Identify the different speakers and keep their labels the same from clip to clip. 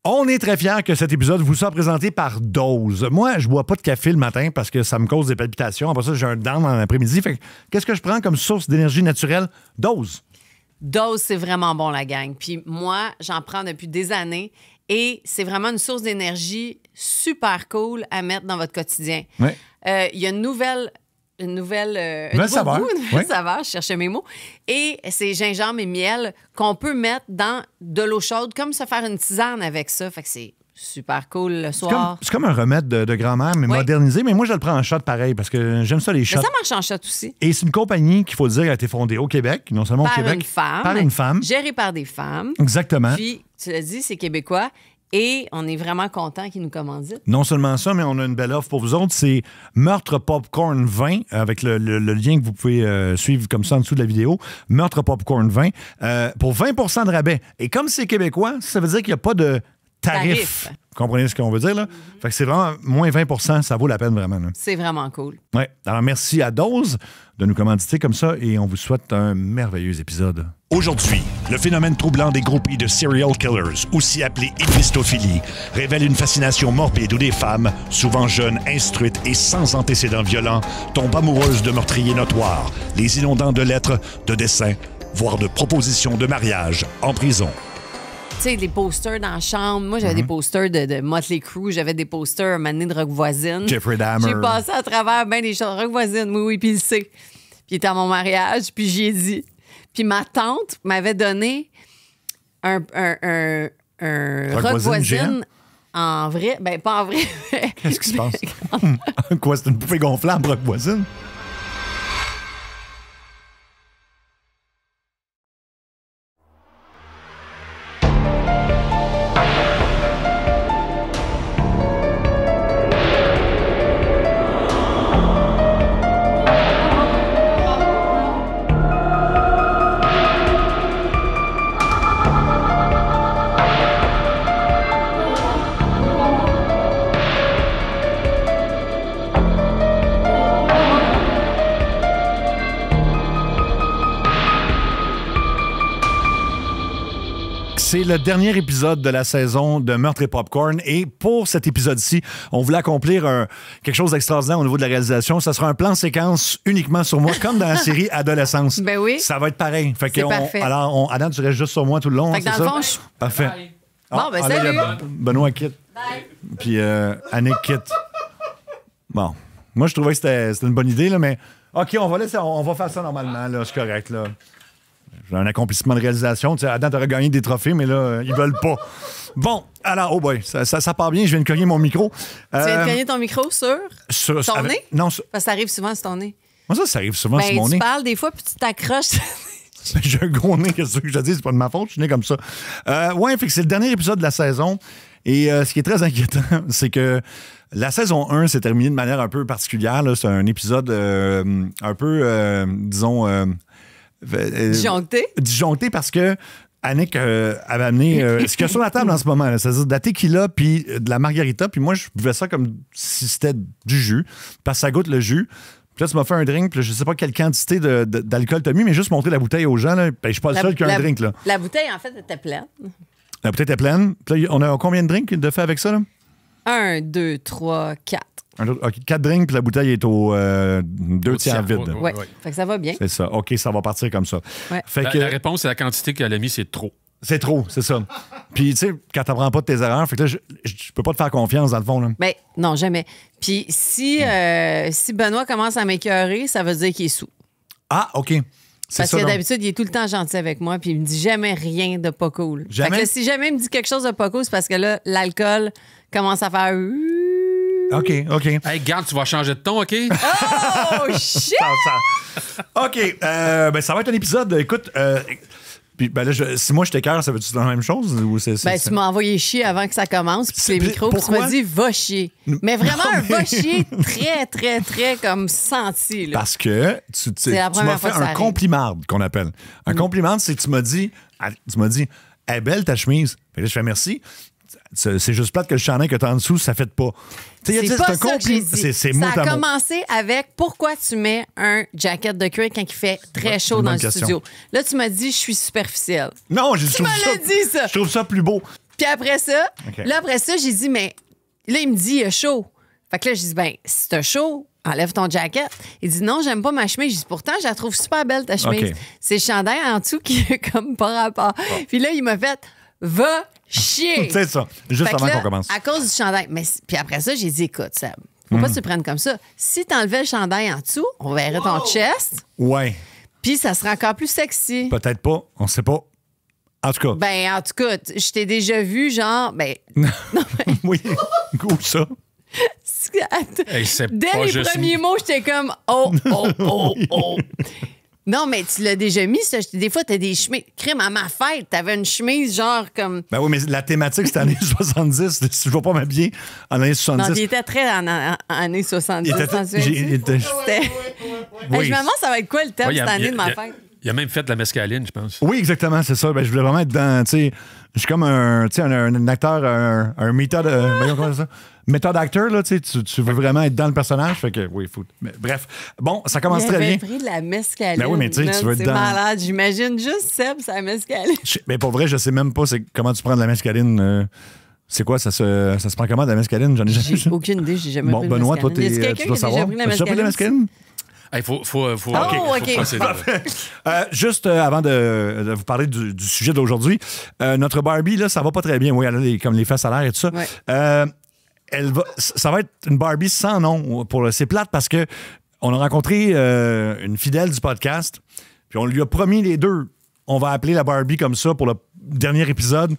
Speaker 1: On est très fiers que cet épisode vous soit présenté par Dose. Moi, je bois pas de café le matin parce que ça me cause des palpitations. Après ça, j'ai un down dans l'après-midi. Fait que, qu'est-ce que je prends comme source d'énergie naturelle? Dose.
Speaker 2: Dose, c'est vraiment bon, la gang. Puis moi, j'en prends depuis des années et c'est vraiment une source d'énergie super cool à mettre dans votre quotidien.
Speaker 1: Ouais.
Speaker 2: Il y a une nouvelle
Speaker 1: saveur.
Speaker 2: Saveur, je cherchais mes mots. Et c'est gingembre et miel qu'on peut mettre dans de l'eau chaude, comme se faire une tisane avec ça. Fait que c'est super cool le soir.
Speaker 1: C'est comme un remède de grand-mère, mais modernisé. Mais moi, je le prends en shot pareil parce que j'aime ça, les shots.
Speaker 2: Mais ça marche en shot aussi.
Speaker 1: Et c'est une compagnie qu'il faut dire a été fondée au Québec, non seulement au Québec.
Speaker 2: Par une femme. Gérée par des femmes.
Speaker 1: Exactement.
Speaker 2: Puis, tu l'as dit, c'est québécois. Et on est vraiment content qu'ils nous commanditent.
Speaker 1: Non seulement ça, mais on a une belle offre pour vous autres. C'est Meurtre Popcorn 20, avec le lien que vous pouvez suivre comme ça en dessous de la vidéo. Meurtre Popcorn 20, pour 20 de rabais. Et comme c'est québécois, ça veut dire qu'il n'y a pas de tarif. Vous comprenez ce qu'on veut dire, là? Fait que c'est vraiment moins 20 ça vaut la peine vraiment. Là.
Speaker 2: C'est vraiment cool.
Speaker 1: Oui. Alors, merci à Dose de nous commanditer comme ça et on vous souhaite un merveilleux épisode.
Speaker 3: Aujourd'hui, le phénomène troublant des groupies de serial killers, aussi appelé hybristophilie, révèle une fascination morbide où des femmes, souvent jeunes, instruites et sans antécédents violents, tombent amoureuses de meurtriers notoires, les inondant de lettres, de dessins, voire de propositions de mariage en prison.
Speaker 2: Tu sais, des posters dans la chambre. Moi, j'avais des posters de Motley Crue. J'avais des posters, un moment donné, de Rock Voisine.
Speaker 1: Jeffrey Dahmer.
Speaker 2: J'ai passé à travers bien des choses. Rock Voisine, oui, puis il le sait. Puis il était à mon mariage, puis j'y ai dit. Puis ma tante m'avait donné un Rock Voisine en vrai. Ben, pas en vrai.
Speaker 1: Qu'est-ce qui se passe? Quoi, c'est une poupée gonflable, Rock Voisine? C'est le dernier épisode de la saison de Meurtre et Popcorn. Et pour cet épisode-ci, on voulait accomplir quelque chose d'extraordinaire au niveau de la réalisation. Ça sera un plan séquence uniquement sur moi, comme dans la série Adolescence.
Speaker 2: Ben oui.
Speaker 1: Ça va être pareil. Fait que
Speaker 2: parfait.
Speaker 1: Alors, Adam, tu restes juste sur moi tout le long.
Speaker 2: Fait que dans le fond,
Speaker 1: Parfait.
Speaker 2: Bon, ben salut.
Speaker 1: Benoît quitte.
Speaker 2: Bye.
Speaker 1: Puis Annick quitte. Bon. Moi, je trouvais que c'était une bonne idée, là, mais OK, on va faire ça normalement. Là, c'est correct. Là. J'ai un accomplissement de réalisation. Tu sais, Adam, t'aurais gagné des trophées, mais là, ils veulent pas. Bon, alors, oh boy, ça part bien. Je viens de cogner mon micro.
Speaker 2: Tu viens de cogner ton micro sur ton nez?
Speaker 1: Non,
Speaker 2: parce que ça arrive souvent sur ton nez.
Speaker 1: Moi, ça arrive souvent sur mon nez.
Speaker 2: Tu parles des fois, puis tu t'accroches.
Speaker 1: J'ai un gros nez, qu'est-ce que je te dis? C'est pas de ma faute, je suis né comme ça. Ouais, fait que c'est le dernier épisode de la saison. Et ce qui est très inquiétant, c'est que la saison 1 s'est terminée de manière un peu particulière. Là. C'est un épisode un peu, disons... disjoncté parce que Annick avait amené ce qu'il y a sur la table en ce moment, là, c'est-à-dire de la tequila puis de la margarita. Puis moi, je buvais ça comme si c'était du jus, parce que ça goûte le jus. Puis là, tu m'as fait un drink, puis je sais pas quelle quantité d'alcool t'as mis, mais juste montrer la bouteille aux gens. Là, ben, je suis pas le seul qui a un drink. Là.
Speaker 2: La bouteille, en fait, était pleine.
Speaker 1: La bouteille était pleine. Puis là, on a combien de drinks de fait avec ça? Là?
Speaker 2: 1, 2, 3, 4.
Speaker 1: OK, 4 drinks, puis la bouteille est au 2 tiers vide.
Speaker 2: Oui, fait que ça va bien.
Speaker 1: C'est ça. OK, ça va partir comme ça.
Speaker 2: Ouais.
Speaker 1: Fait
Speaker 4: la réponse, c'est la quantité qu'elle a mis, c'est trop.
Speaker 1: C'est trop, c'est ça. Puis, tu sais, quand t'apprends pas de tes erreurs, fait que là, je peux pas te faire confiance, dans le fond. Là.
Speaker 2: Ben, non, jamais. Puis, si Benoît commence à m'écœurer, ça veut dire qu'il est sous.
Speaker 1: Ah, OK.
Speaker 2: Parce que d'habitude, il est tout le temps gentil avec moi, puis il me dit jamais rien de pas cool.
Speaker 1: Jamais?
Speaker 2: Fait que là, si jamais il me dit quelque chose de pas cool, c'est parce que là, l'alcool commence à faire...
Speaker 1: OK.
Speaker 4: Hey, garde, tu vas changer de ton, OK?
Speaker 2: Oh, shit!
Speaker 1: OK. Ben, ça va être un épisode. Écoute, puis, ben là, si moi je t'écœure, ça veut-tu dire la même chose? Ou
Speaker 2: tu m'as envoyé chier avant que ça commence, puis les micros, puis tu m'as dit va chier. Mais vraiment un va chier très, très, très comme senti. Là.
Speaker 1: Parce que tu m'as fait un compliment qu'on appelle. Un compliment, c'est que tu m'as dit, elle est belle ta chemise. Puis là, je fais merci. C'est juste plate que le chandail que tu as en dessous, ça fait pas.
Speaker 2: C'est pas ça que j'ai dit.
Speaker 1: Ça
Speaker 2: a commencé avec pourquoi tu mets un jacket de cuir quand il fait très chaud dans le studio. Là, tu m'as dit je suis superficielle.
Speaker 1: Non,
Speaker 2: tu m'as dit ça.
Speaker 1: Je trouve ça plus beau.
Speaker 2: Puis après ça, j'ai dit, mais là, il me dit, il a chaud. Fait que là, j'ai dit, ben, si t'as chaud, enlève ton jacket. Il dit, non, j'aime pas ma chemise. J'ai dit, pourtant, je la trouve super belle, ta chemise. C'est le chandail en dessous qui est comme pas rapport. Puis là, il m'a fait, va chier.
Speaker 1: C'est ça, juste
Speaker 2: Fait que
Speaker 1: avant
Speaker 2: là,
Speaker 1: qu'on commence.
Speaker 2: À cause du chandail. Mais, puis après ça, j'ai dit, écoute, Seb, faut pas que tu le prennes comme ça. Si t'enlevais le chandail en dessous, on verrait ton chest,
Speaker 1: Ouais,
Speaker 2: puis ça serait encore plus sexy.
Speaker 1: peut-être pas, on sait pas. En tout cas.
Speaker 2: Ben, en tout cas, je t'ai déjà vu, genre, ben,
Speaker 1: Oui, où ça?
Speaker 4: Hey, c'est
Speaker 2: dès
Speaker 4: pas
Speaker 2: les
Speaker 4: juste
Speaker 2: premiers mots, j'étais comme, oh. Non, mais tu l'as déjà mis, ça. Des fois, t'as des chemises. Crime, à ma fête, t'avais une chemise genre comme.
Speaker 1: Ben oui, mais la thématique, c'était années 70. Si je ne vais pas m'habiller en années 70.
Speaker 2: Non, il était très en années 70.
Speaker 1: Il était-
Speaker 2: C'était.
Speaker 1: Oui.
Speaker 2: Je me demande, ça va être quoi le thème
Speaker 4: Ouais,
Speaker 2: cette année de ma fête?
Speaker 4: Il a même fait de la mescaline, je pense.
Speaker 1: Oui, exactement, c'est ça. Ben, je voulais vraiment être dans, tu sais, je suis comme un acteur, un méthode, voyons, comment ça? Méthode acteur, là, tu sais, tu veux vraiment être dans le personnage, fait que, oui, faut. Mais, bref, bon, ça commence
Speaker 2: Il
Speaker 1: très bien.
Speaker 2: avait pris de la mescaline.
Speaker 1: Ben oui, mais tu sais,
Speaker 2: man,
Speaker 1: tu veux être
Speaker 2: c'est
Speaker 1: dans-
Speaker 2: malade. J'imagine juste Seb, sa mescaline.
Speaker 1: Mais pour vrai, je sais même pas comment tu prends de la mescaline. C'est quoi, ça se prend comment de la mescaline? J'en ai jamais
Speaker 2: J'ai aucune idée, j'ai jamais
Speaker 1: Bon,
Speaker 2: pris de
Speaker 1: Benoît, toi,
Speaker 2: mescaline. Y a-t-il
Speaker 1: tu
Speaker 2: quelqu'un
Speaker 1: dois
Speaker 2: qui a
Speaker 1: savoir.
Speaker 2: déjà pris de la
Speaker 1: As-tu déjà pris de la
Speaker 2: mescaline?
Speaker 1: mescaline?
Speaker 4: Il faut
Speaker 2: OK.
Speaker 4: procéder.
Speaker 1: Juste avant de vous parler du sujet d'aujourd'hui, notre Barbie, là, ça va pas très bien. Oui, elle a comme les fesses à l'air et tout ça.
Speaker 2: Ouais.
Speaker 1: Ça va être une Barbie sans nom. C'est plate parce que on a rencontré une fidèle du podcast, puis on lui a promis les deux. On va appeler la Barbie comme ça pour le dernier épisode.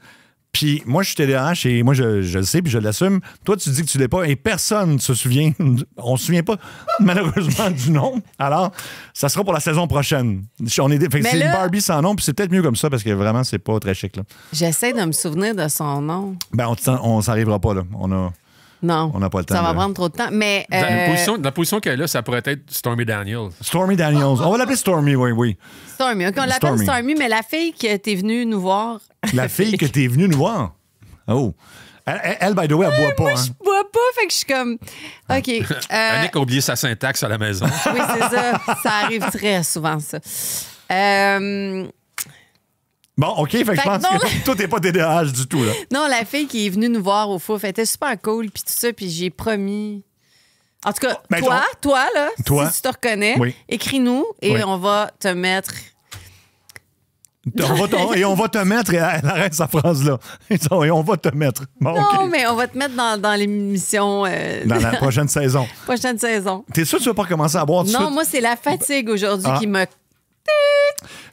Speaker 1: Puis moi, je suis TDAH et moi, je le sais puis je l'assume. Toi, tu dis que tu l'es pas et personne ne se souvient. On se souvient pas, malheureusement, du nom. Alors, ça sera pour la saison prochaine. Fait que c'est
Speaker 2: là-
Speaker 1: une Barbie sans nom puis c'est peut-être mieux comme ça parce que vraiment, c'est pas très chic. Là.
Speaker 2: J'essaie de me souvenir de son nom.
Speaker 1: Ben, on s'arrivera pas. Là. On n'a pas le temps.
Speaker 2: Ça va
Speaker 1: de-
Speaker 2: prendre trop de temps. Mais.
Speaker 4: Dans la position qu'elle a, ça pourrait être Stormy Daniels.
Speaker 1: Stormy Daniels. On va l'appeler Stormy, oui.
Speaker 2: Stormy. OK, on l'appelle
Speaker 1: Stormy.
Speaker 2: Stormy, mais la fille qui était venue nous voir.
Speaker 1: La fille que t'es venue nous voir. Oh. Elle, by the way, elle boit pas.
Speaker 2: Moi,
Speaker 1: Hein.
Speaker 2: je bois pas, fait que je suis comme. OK.
Speaker 4: Annick a oublié sa syntaxe à la maison.
Speaker 2: Oui, c'est ça. Ça arrive très souvent, ça.
Speaker 1: Bon, OK, fait que je pense
Speaker 2: non,
Speaker 1: que toi, t'es pas TDAH du tout, là.
Speaker 2: Non, la fille qui est venue nous voir au Fouf, elle était super cool, puis tout ça, puis j'ai promis. En tout cas,
Speaker 1: Ben,
Speaker 2: toi, là,
Speaker 1: Toi.
Speaker 2: si tu te reconnais,
Speaker 1: Oui.
Speaker 2: écris-nous et
Speaker 1: Oui.
Speaker 2: on va te mettre.
Speaker 1: Et on va te mettre, et elle arrête sa phrase-là. Et on va te mettre. Bon,
Speaker 2: Non,
Speaker 1: OK.
Speaker 2: mais on va te mettre dans l'émission
Speaker 1: Dans la prochaine saison.
Speaker 2: prochaine saison.
Speaker 1: T'es sûr que tu vas pas recommencer à boire tout de
Speaker 2: Non,
Speaker 1: suite?
Speaker 2: moi, c'est la fatigue aujourd'hui
Speaker 1: Ah.
Speaker 2: qui me.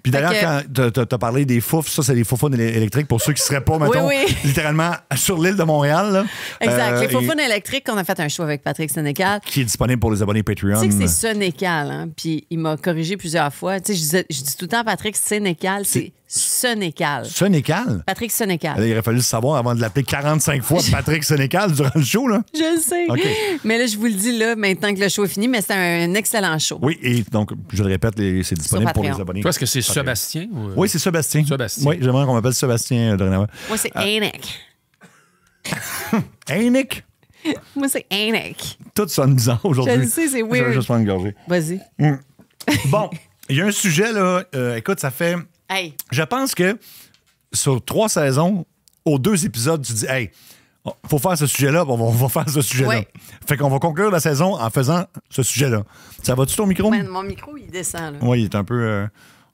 Speaker 1: Puis d'ailleurs,
Speaker 2: Fait que-
Speaker 1: quand t'as parlé des fouf, ça, c'est des foufounes électriques pour ceux qui seraient pas, mettons,
Speaker 2: oui.
Speaker 1: littéralement sur l'île de Montréal. Là.
Speaker 2: Exact. Les
Speaker 1: Et-
Speaker 2: faufounes électriques, on a fait un show avec Patrick Sénécal.
Speaker 1: Qui est disponible pour les abonnés Patreon.
Speaker 2: Tu sais que c'est Sénécal, hein? Puis il m'a corrigé plusieurs fois. Tu sais, je dis tout le temps Patrick Sénécal, c'est Sénécal.
Speaker 1: Sénécal?
Speaker 2: Patrick Sénécal.
Speaker 1: Il aurait fallu le savoir avant de l'appeler 45 fois Patrick Sénécal durant le show, là.
Speaker 2: Je le sais.
Speaker 1: OK.
Speaker 2: Mais là, je vous le dis là, maintenant que le show est fini, mais c'est un excellent show.
Speaker 1: Oui, et donc, je le répète, c'est disponible pour les
Speaker 2: Patreon.
Speaker 1: abonnés.
Speaker 4: Toi, est-ce que c'est Sébastien? Ou...
Speaker 1: Oui, c'est Sébastien.
Speaker 4: Sébastien.
Speaker 1: Oui, j'aimerais qu'on m'appelle Sébastien dorénavant.
Speaker 2: Moi, c'est Anik.
Speaker 1: Hey, Nick!
Speaker 2: Moi, c'est Anik.
Speaker 1: Tout sonne bizarre aujourd'hui.
Speaker 2: Je le sais, c'est
Speaker 1: Je vais
Speaker 2: weird.
Speaker 1: juste prendre une gorgée.
Speaker 2: Vas-y.
Speaker 1: Bon, il y a un sujet, là. Écoute, ça fait...
Speaker 2: Hey.
Speaker 1: Je pense que sur 3 saisons, aux 2 épisodes, tu dis, hey, faut faire ce sujet-là, on va faire ce sujet-là.
Speaker 2: Ouais.
Speaker 1: Fait qu'on va conclure la saison en faisant ce sujet-là. Ça va-tu ton micro?
Speaker 2: Man, mon micro, il descend, là.
Speaker 1: Oui, il est un peu...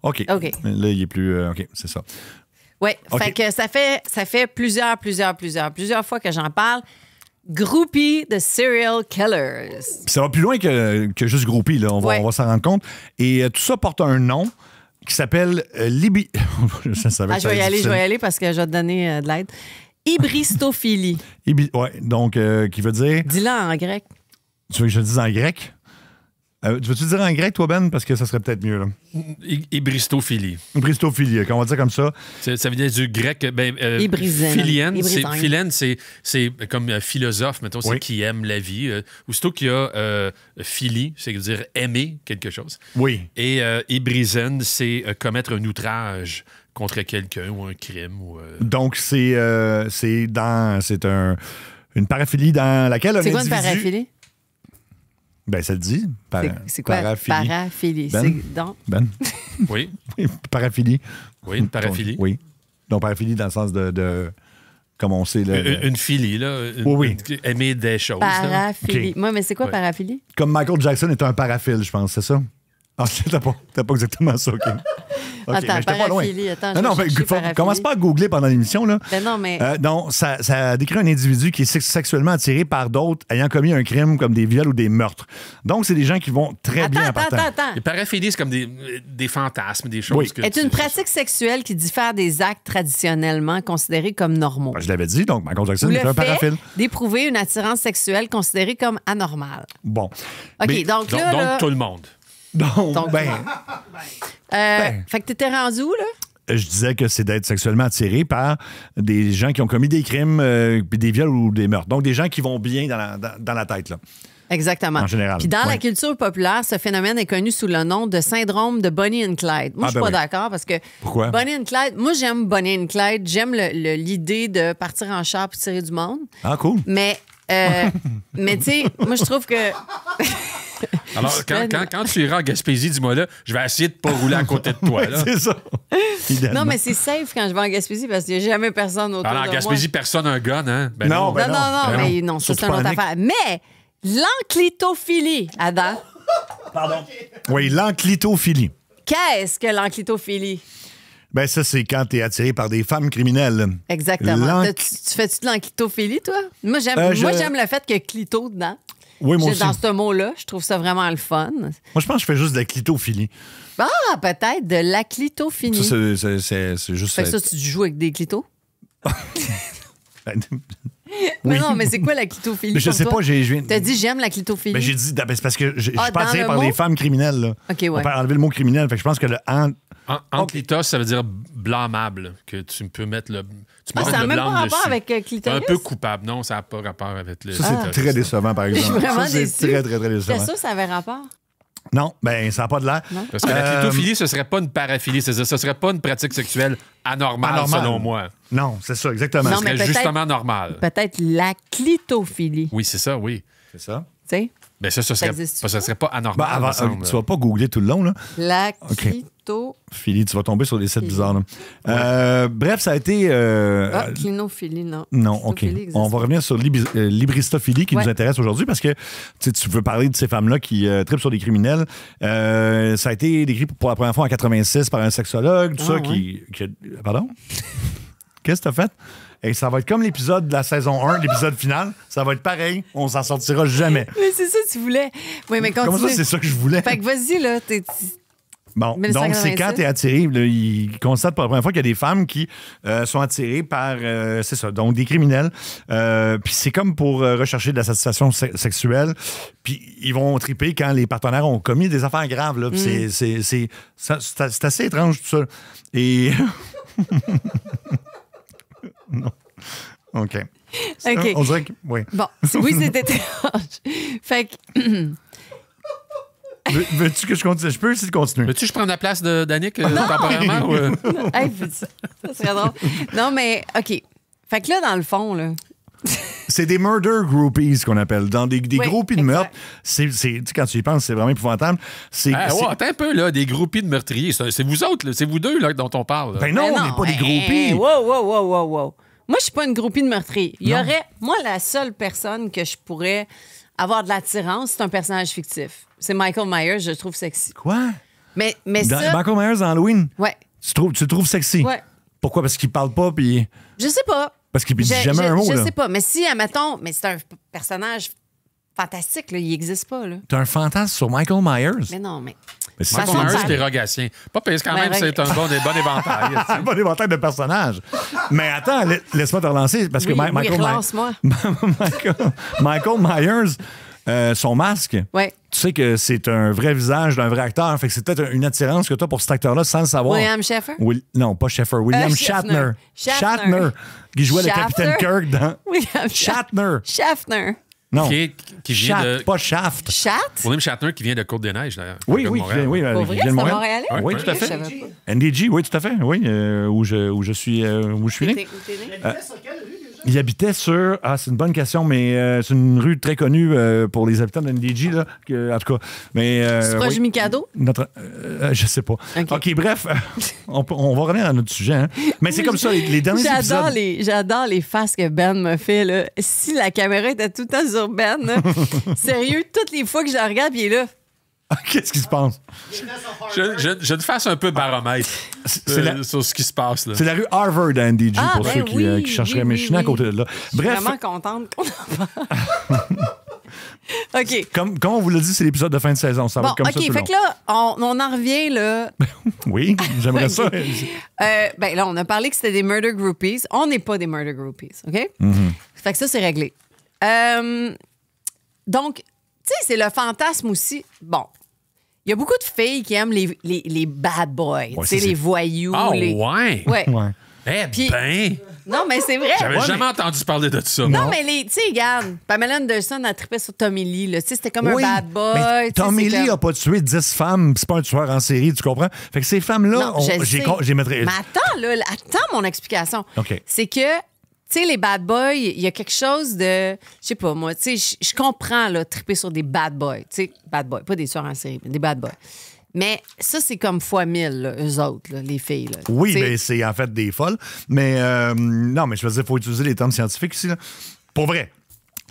Speaker 1: OK.
Speaker 2: OK.
Speaker 1: Là, il est plus... OK, c'est ça.
Speaker 2: Oui,
Speaker 1: OK.
Speaker 2: fait que ça fait plusieurs fois que j'en parle. Groupie de serial killers.
Speaker 1: Puis ça va plus loin que juste groupie, là. On va,
Speaker 2: Ouais.
Speaker 1: on va s'en rendre compte. Et tout ça porte un nom qui s'appelle Libye. Je savais que
Speaker 2: Je vais y aller parce que je vais te donner de l'aide. Hybristophilie.
Speaker 1: Oui, donc, qui veut dire...
Speaker 2: Dis-le en grec.
Speaker 1: Tu veux que je le dise en grec? Tu veux-tu dire en grec, toi, Ben? Parce que ça serait peut-être mieux, là.
Speaker 4: Hybristophilie.
Speaker 1: Bristophilie, on va dire comme ça.
Speaker 4: Ça veut dire du grec.
Speaker 2: Hybrizen.
Speaker 4: Philienne,
Speaker 2: Hybrizen.
Speaker 4: philène, c'est comme philosophe, mettons, c'est
Speaker 1: Oui.
Speaker 4: qui aime la vie. Aussitôt qu'il y a philie, c'est-à-dire aimer quelque chose.
Speaker 1: Oui.
Speaker 4: Et hybrisen, c'est commettre un outrage contre quelqu'un ou un crime. Ou,
Speaker 1: Donc, c'est une paraphilie dans laquelle un
Speaker 2: C'est quoi une
Speaker 1: individu...
Speaker 2: paraphilie?
Speaker 1: Ben, ça le dit.
Speaker 2: C'est quoi?
Speaker 1: Paraphilie.
Speaker 2: Paraphilie.
Speaker 1: Ben?
Speaker 2: C'est donc.
Speaker 1: Ben?
Speaker 4: Oui,
Speaker 1: Paraphilie.
Speaker 4: oui, une paraphilie.
Speaker 1: Oui. Donc, paraphilie dans le sens de comme on sait. Là,
Speaker 4: Une philie, là.
Speaker 1: Oui.
Speaker 4: Aimer des choses. là.
Speaker 2: Paraphilie.
Speaker 1: OK.
Speaker 2: Moi, mais c'est quoi
Speaker 4: Ouais.
Speaker 2: paraphilie?
Speaker 1: Comme Michael Jackson est un paraphile, je pense, c'est ça? Ah, t'as pas exactement ça, OK. OK,
Speaker 2: Attends,
Speaker 1: mais j'étais pas loin.
Speaker 2: paraphilie, attends, je
Speaker 1: Non,
Speaker 2: vais
Speaker 1: mais
Speaker 2: chercher paraphilie.
Speaker 1: commence pas à googler pendant l'émission, là.
Speaker 2: Ben non, mais...
Speaker 1: Non, ça décrit un individu qui est sexuellement attiré par d'autres ayant commis un crime comme des viols ou des meurtres. Donc, c'est des gens qui vont très bien en partant.
Speaker 2: Attends.
Speaker 4: Les paraphilies, c'est comme des fantasmes, des choses
Speaker 1: Oui.
Speaker 4: que...
Speaker 2: Est une pratique sexuelle qui diffère des actes traditionnellement considérés comme normaux.
Speaker 1: Ben, je l'avais dit, donc Michael Jackson
Speaker 2: Ou
Speaker 1: est
Speaker 2: le
Speaker 1: un
Speaker 2: fait
Speaker 1: paraphile.
Speaker 2: d'éprouver une attirance sexuelle considérée comme anormale.
Speaker 1: Bon.
Speaker 2: OK,
Speaker 1: Mais-
Speaker 2: donc
Speaker 4: Donc,
Speaker 2: là... là,
Speaker 4: tout le monde.
Speaker 1: Donc,
Speaker 2: fait que t'étais rendu où, là?
Speaker 1: je disais que c'est d'être sexuellement attiré par des gens qui ont commis des crimes, puis des viols ou des meurtres. Donc, des gens qui vont bien dans la tête, là.
Speaker 2: Exactement.
Speaker 1: En général,
Speaker 2: Puis dans la
Speaker 1: ouais.
Speaker 2: culture populaire, ce phénomène est connu sous le nom de syndrome de Bonnie and Clyde. Moi, je suis pas
Speaker 1: oui.
Speaker 2: d'accord parce que
Speaker 1: Pourquoi?
Speaker 2: Bonnie and Clyde, moi, j'aime Bonnie and Clyde. J'aime l'idée de partir en char pour tirer du monde.
Speaker 1: Ah, cool.
Speaker 2: Mais, mais tu sais, moi, je trouve que...
Speaker 4: Alors, quand tu iras en Gaspésie, dis-moi là, je vais essayer de pas rouler à côté de toi. Là.
Speaker 1: C'est ça. Idéalement.
Speaker 2: Non, mais c'est safe quand je vais en Gaspésie parce qu'il n'y a jamais personne autour
Speaker 4: Alors, en
Speaker 2: de
Speaker 4: Gaspésie,
Speaker 2: moi.
Speaker 4: personne n'a un gun, hein? Ben
Speaker 1: Non,
Speaker 4: non.
Speaker 1: ben
Speaker 2: Non,
Speaker 1: Ben
Speaker 2: mais
Speaker 1: non.
Speaker 2: non, ça,
Speaker 1: Surtout
Speaker 2: c'est une autre
Speaker 1: pas Nick.
Speaker 2: affaire. Mais l'enclitophilie, Adam,
Speaker 1: Oui, l'enclitophilie.
Speaker 2: qu'est-ce que l'enclitophilie?
Speaker 1: Ben ça, c'est quand t'es attiré par des femmes criminelles.
Speaker 2: Exactement.
Speaker 1: L'enc-
Speaker 2: Tu fais-tu de l'enclitophilie, toi? Moi, j'aime
Speaker 1: je-
Speaker 2: le fait que clito dedans.
Speaker 1: Oui, moi aussi.
Speaker 2: Dans ce mot-là, je trouve ça vraiment le fun.
Speaker 1: Moi, je pense que je fais juste de la clitophilie.
Speaker 2: Ah, peut-être de la clitophilie.
Speaker 1: Ça, c'est juste...
Speaker 2: Fait que ça, tu joues avec des clitos?
Speaker 1: Ben,
Speaker 2: Mais non, mais c'est quoi la clitophilie?
Speaker 1: je
Speaker 2: pour
Speaker 1: sais
Speaker 2: toi?
Speaker 1: pas, j'ai...
Speaker 2: T'as dit j'aime la clitophilie?
Speaker 1: Ben, j'ai dit... ben, c'est parce que je suis
Speaker 2: Ah,
Speaker 1: pas
Speaker 2: dans
Speaker 1: attiré
Speaker 2: le
Speaker 1: par
Speaker 2: mot?
Speaker 1: des femmes criminelles, là.
Speaker 2: OK, ouais.
Speaker 1: On peut enlever le mot criminel. Fait que je pense que le...
Speaker 4: Anclitos, ça veut dire blâmable, que tu peux mettre le... Tu peux
Speaker 2: Ah,
Speaker 4: mettre
Speaker 2: ça n'a
Speaker 4: le
Speaker 2: même pas
Speaker 4: blâme
Speaker 2: rapport
Speaker 4: dessus.
Speaker 2: avec clitoris?
Speaker 4: Un peu coupable. Non, ça n'a pas rapport avec le...
Speaker 1: Ça, c'est très décevant, par exemple.
Speaker 2: Je suis vraiment
Speaker 1: ça, c'est
Speaker 2: déçue.
Speaker 1: très, très, très
Speaker 2: J'étais
Speaker 1: décevant.
Speaker 2: sûre que ça avait rapport.
Speaker 1: Non, ben, ça n'a pas de l'air.
Speaker 4: Parce que la clitophilie, ce serait pas une paraphilie. C'est-à-dire, ce serait pas une pratique sexuelle anormale,
Speaker 1: Anormal.
Speaker 4: selon moi.
Speaker 1: Non, c'est ça, exactement.
Speaker 2: Non,
Speaker 4: Ce
Speaker 2: mais
Speaker 4: serait
Speaker 2: peut-être-
Speaker 4: justement normal.
Speaker 2: Peut-être la clitophilie.
Speaker 4: Oui, c'est ça, oui.
Speaker 1: C'est ça.
Speaker 2: Tu sais?
Speaker 4: Ben ça serait,
Speaker 2: existe-tu,
Speaker 4: ça serait pas
Speaker 1: Ben,
Speaker 4: anormal,
Speaker 1: avant,
Speaker 4: me semble.
Speaker 1: tu vas pas googler tout le long, là.
Speaker 2: La clitophilie.
Speaker 1: Philly, tu vas tomber sur des sites bizarres, là. Bref, ça a été...
Speaker 2: Ah, clinophilie, non.
Speaker 1: Non, OK.
Speaker 2: Clitophilie existe
Speaker 1: On va
Speaker 2: pas.
Speaker 1: revenir sur l'hybristophilie qui
Speaker 2: Ouais.
Speaker 1: nous intéresse aujourd'hui parce que tu veux parler de ces femmes-là qui tripent sur des criminels. Ça a été décrit pour la première fois en 86 par un sexologue, tout ça,
Speaker 2: ouais.
Speaker 1: qui... Pardon? Qu'est-ce que t'as fait? Et ça va être comme l'épisode de la saison 1, l'épisode final. Ça va être pareil. On s'en sortira jamais.
Speaker 2: Mais c'est ça que tu voulais. Oui, mais continue.
Speaker 1: Comment ça, c'est ça que je voulais?
Speaker 2: Fait que vas-y, là.
Speaker 1: Bon, donc c'est quand tu es attiré, là, il constate pour la première fois qu'il y a des femmes qui sont attirées par, c'est ça, donc des criminels. Puis c'est comme pour rechercher de la satisfaction sexuelle. Puis ils vont triper quand les partenaires ont commis des affaires graves. Là. Puis c'est assez étrange tout ça. Et... non. OK.
Speaker 2: OK.
Speaker 1: On dirait que... Oui.
Speaker 2: Bon, oui, c'est étrange. Fait que...
Speaker 1: Veux-tu que je continue? Je peux essayer de continuer.
Speaker 4: Veux-tu que je prenne la place d'Annick temporairement? Ou...
Speaker 2: Hey, ça serait drôle. Non, mais OK. Fait que là, dans le fond, là...
Speaker 1: C'est des murder groupies qu'on appelle. Dans des
Speaker 2: Oui,
Speaker 1: groupies de
Speaker 2: exact.
Speaker 1: meurtre. Tu sais, quand tu y penses, c'est vraiment épouvantable. C'est,
Speaker 4: Ah, ouais, attends un peu, là, des groupies de meurtriers. C'est vous autres, là, c'est vous deux là, dont on parle. Là.
Speaker 1: Ben non, on n'est pas des groupies.
Speaker 2: Wow. Moi, je suis pas une groupie de meurtriers. Il y
Speaker 1: Non.
Speaker 2: aurait... Moi, la seule personne que je pourrais avoir de l'attirance, c'est un personnage fictif. C'est Michael Myers, je le trouve sexy.
Speaker 1: Quoi?
Speaker 2: Mais
Speaker 1: Dans
Speaker 2: ça...
Speaker 1: Michael Myers dans Halloween,
Speaker 2: Ouais.
Speaker 1: tu le trouves sexy?
Speaker 2: Ouais.
Speaker 1: Pourquoi? Parce qu'il parle pas, puis...
Speaker 2: Je sais pas.
Speaker 1: Parce qu'il dit jamais un mot,
Speaker 2: Je
Speaker 1: là.
Speaker 2: sais pas. Mais si, admettons, mais c'est un personnage fantastique, là. Il existe pas, là.
Speaker 1: T'as un fantasme sur Michael Myers?
Speaker 2: Mais non, mais...
Speaker 1: Mais c'est
Speaker 2: Façon
Speaker 4: Michael
Speaker 2: de
Speaker 4: Myers,
Speaker 2: faire.
Speaker 4: c'est Rogatien. Pas parce quand
Speaker 2: Ben,
Speaker 4: même, c'est un bon éventail. tu sais.
Speaker 1: un bon éventail de personnages. Mais attends, laisse-moi te relancer, parce que
Speaker 2: Oui,
Speaker 1: Michael
Speaker 2: relance-moi.
Speaker 1: Michael Myers, son masque...
Speaker 2: Ouais.
Speaker 1: Tu sais que c'est un vrai visage d'un vrai acteur. Fait que c'est peut-être une attirance que tu as pour cet acteur-là sans le savoir.
Speaker 2: William Sheffer?
Speaker 1: Non, pas Sheffer. William Shatner.
Speaker 2: Shatner.
Speaker 1: Qui jouait le
Speaker 2: Shatner.
Speaker 1: Capitaine Kirk dans...
Speaker 2: William
Speaker 1: Shatner.
Speaker 2: Shatner.
Speaker 1: Non.
Speaker 4: Qui vient
Speaker 1: Shat,
Speaker 4: de...
Speaker 1: pas Shaft.
Speaker 2: Chat?
Speaker 4: William Shatner qui vient de Côte-des-Neiges, d'ailleurs.
Speaker 1: Oui,
Speaker 4: de
Speaker 1: oui,
Speaker 4: Montréal.
Speaker 1: oui.
Speaker 2: Pour vrai,
Speaker 1: il vient de
Speaker 2: c'est un
Speaker 1: Montréal.
Speaker 2: Montréalais?
Speaker 1: Oui,
Speaker 4: Ouais,
Speaker 1: tout à
Speaker 2: Je
Speaker 1: fait.
Speaker 2: savais pas.
Speaker 1: NDG, oui, tout à fait. Oui, où je suis né. Il habitait sur... Ah, c'est une bonne question, mais c'est une rue très connue pour les habitants de NDG, là. En tout cas, mais...
Speaker 2: C'est proche du Mikado?
Speaker 1: Je sais pas. OK, bref, on va revenir à notre sujet. Hein. Mais c'est comme ça, les derniers épisodes...
Speaker 2: J'adore les faces que Ben me fait, là. Si la caméra était tout le temps sur Ben, là, sérieux, toutes les fois que je la regarde, il est là.
Speaker 1: Qu'est-ce qui se passe?
Speaker 4: Je te fasse un peu baromètre sur ce qui se passe. Là.
Speaker 1: C'est la rue Harvard à NDG, pour ceux qui chercheraient. Mais je suis à côté de là. Bref.
Speaker 2: Je suis vraiment contente qu'on en parle. OK.
Speaker 1: Comme on vous l'a dit, c'est l'épisode de fin de saison. Ça va être comme ça tout le long.
Speaker 2: OK, fait que là, on en revient, là.
Speaker 1: Oui, j'aimerais ça.
Speaker 2: Ben là, on a parlé que c'était des murder groupies. On n'est pas des murder groupies, OK? Fait que ça, c'est réglé. Donc, tu sais, c'est le fantasme aussi. Bon, il y a beaucoup de filles qui aiment les bad boys, tu sais, les voyous.
Speaker 4: Ah,
Speaker 2: ouais.
Speaker 4: Eh
Speaker 2: Puis-
Speaker 4: ben!
Speaker 2: Non, mais c'est vrai.
Speaker 4: J'avais jamais entendu parler de ça.
Speaker 2: Non, mais tu sais, regarde, Pamela Anderson a trippé sur Tommy Lee, là. Tu sais, c'était comme un bad boy.
Speaker 1: Mais Tommy Lee a pas tué 10 femmes, c'est pas un tueur en série, tu comprends? Fait que ces femmes-là,
Speaker 2: Non,
Speaker 1: j'ai mettrais...
Speaker 2: Mais attends mon explication.
Speaker 1: OK.
Speaker 2: C'est que, tu sais, les bad boys, il y a quelque chose de... Je sais pas, moi, tu sais, je comprends, là, tripper sur des bad boys. Tu sais, bad boys, pas des tueurs en série, mais des bad boys. Mais ça, c'est comme fois 1000, là, eux autres, là, les filles. Là.
Speaker 1: Oui,
Speaker 2: T'sais,
Speaker 1: mais c'est en fait des folles. Mais non, mais je veux dire, il faut utiliser les termes scientifiques ici. Là. Pour vrai,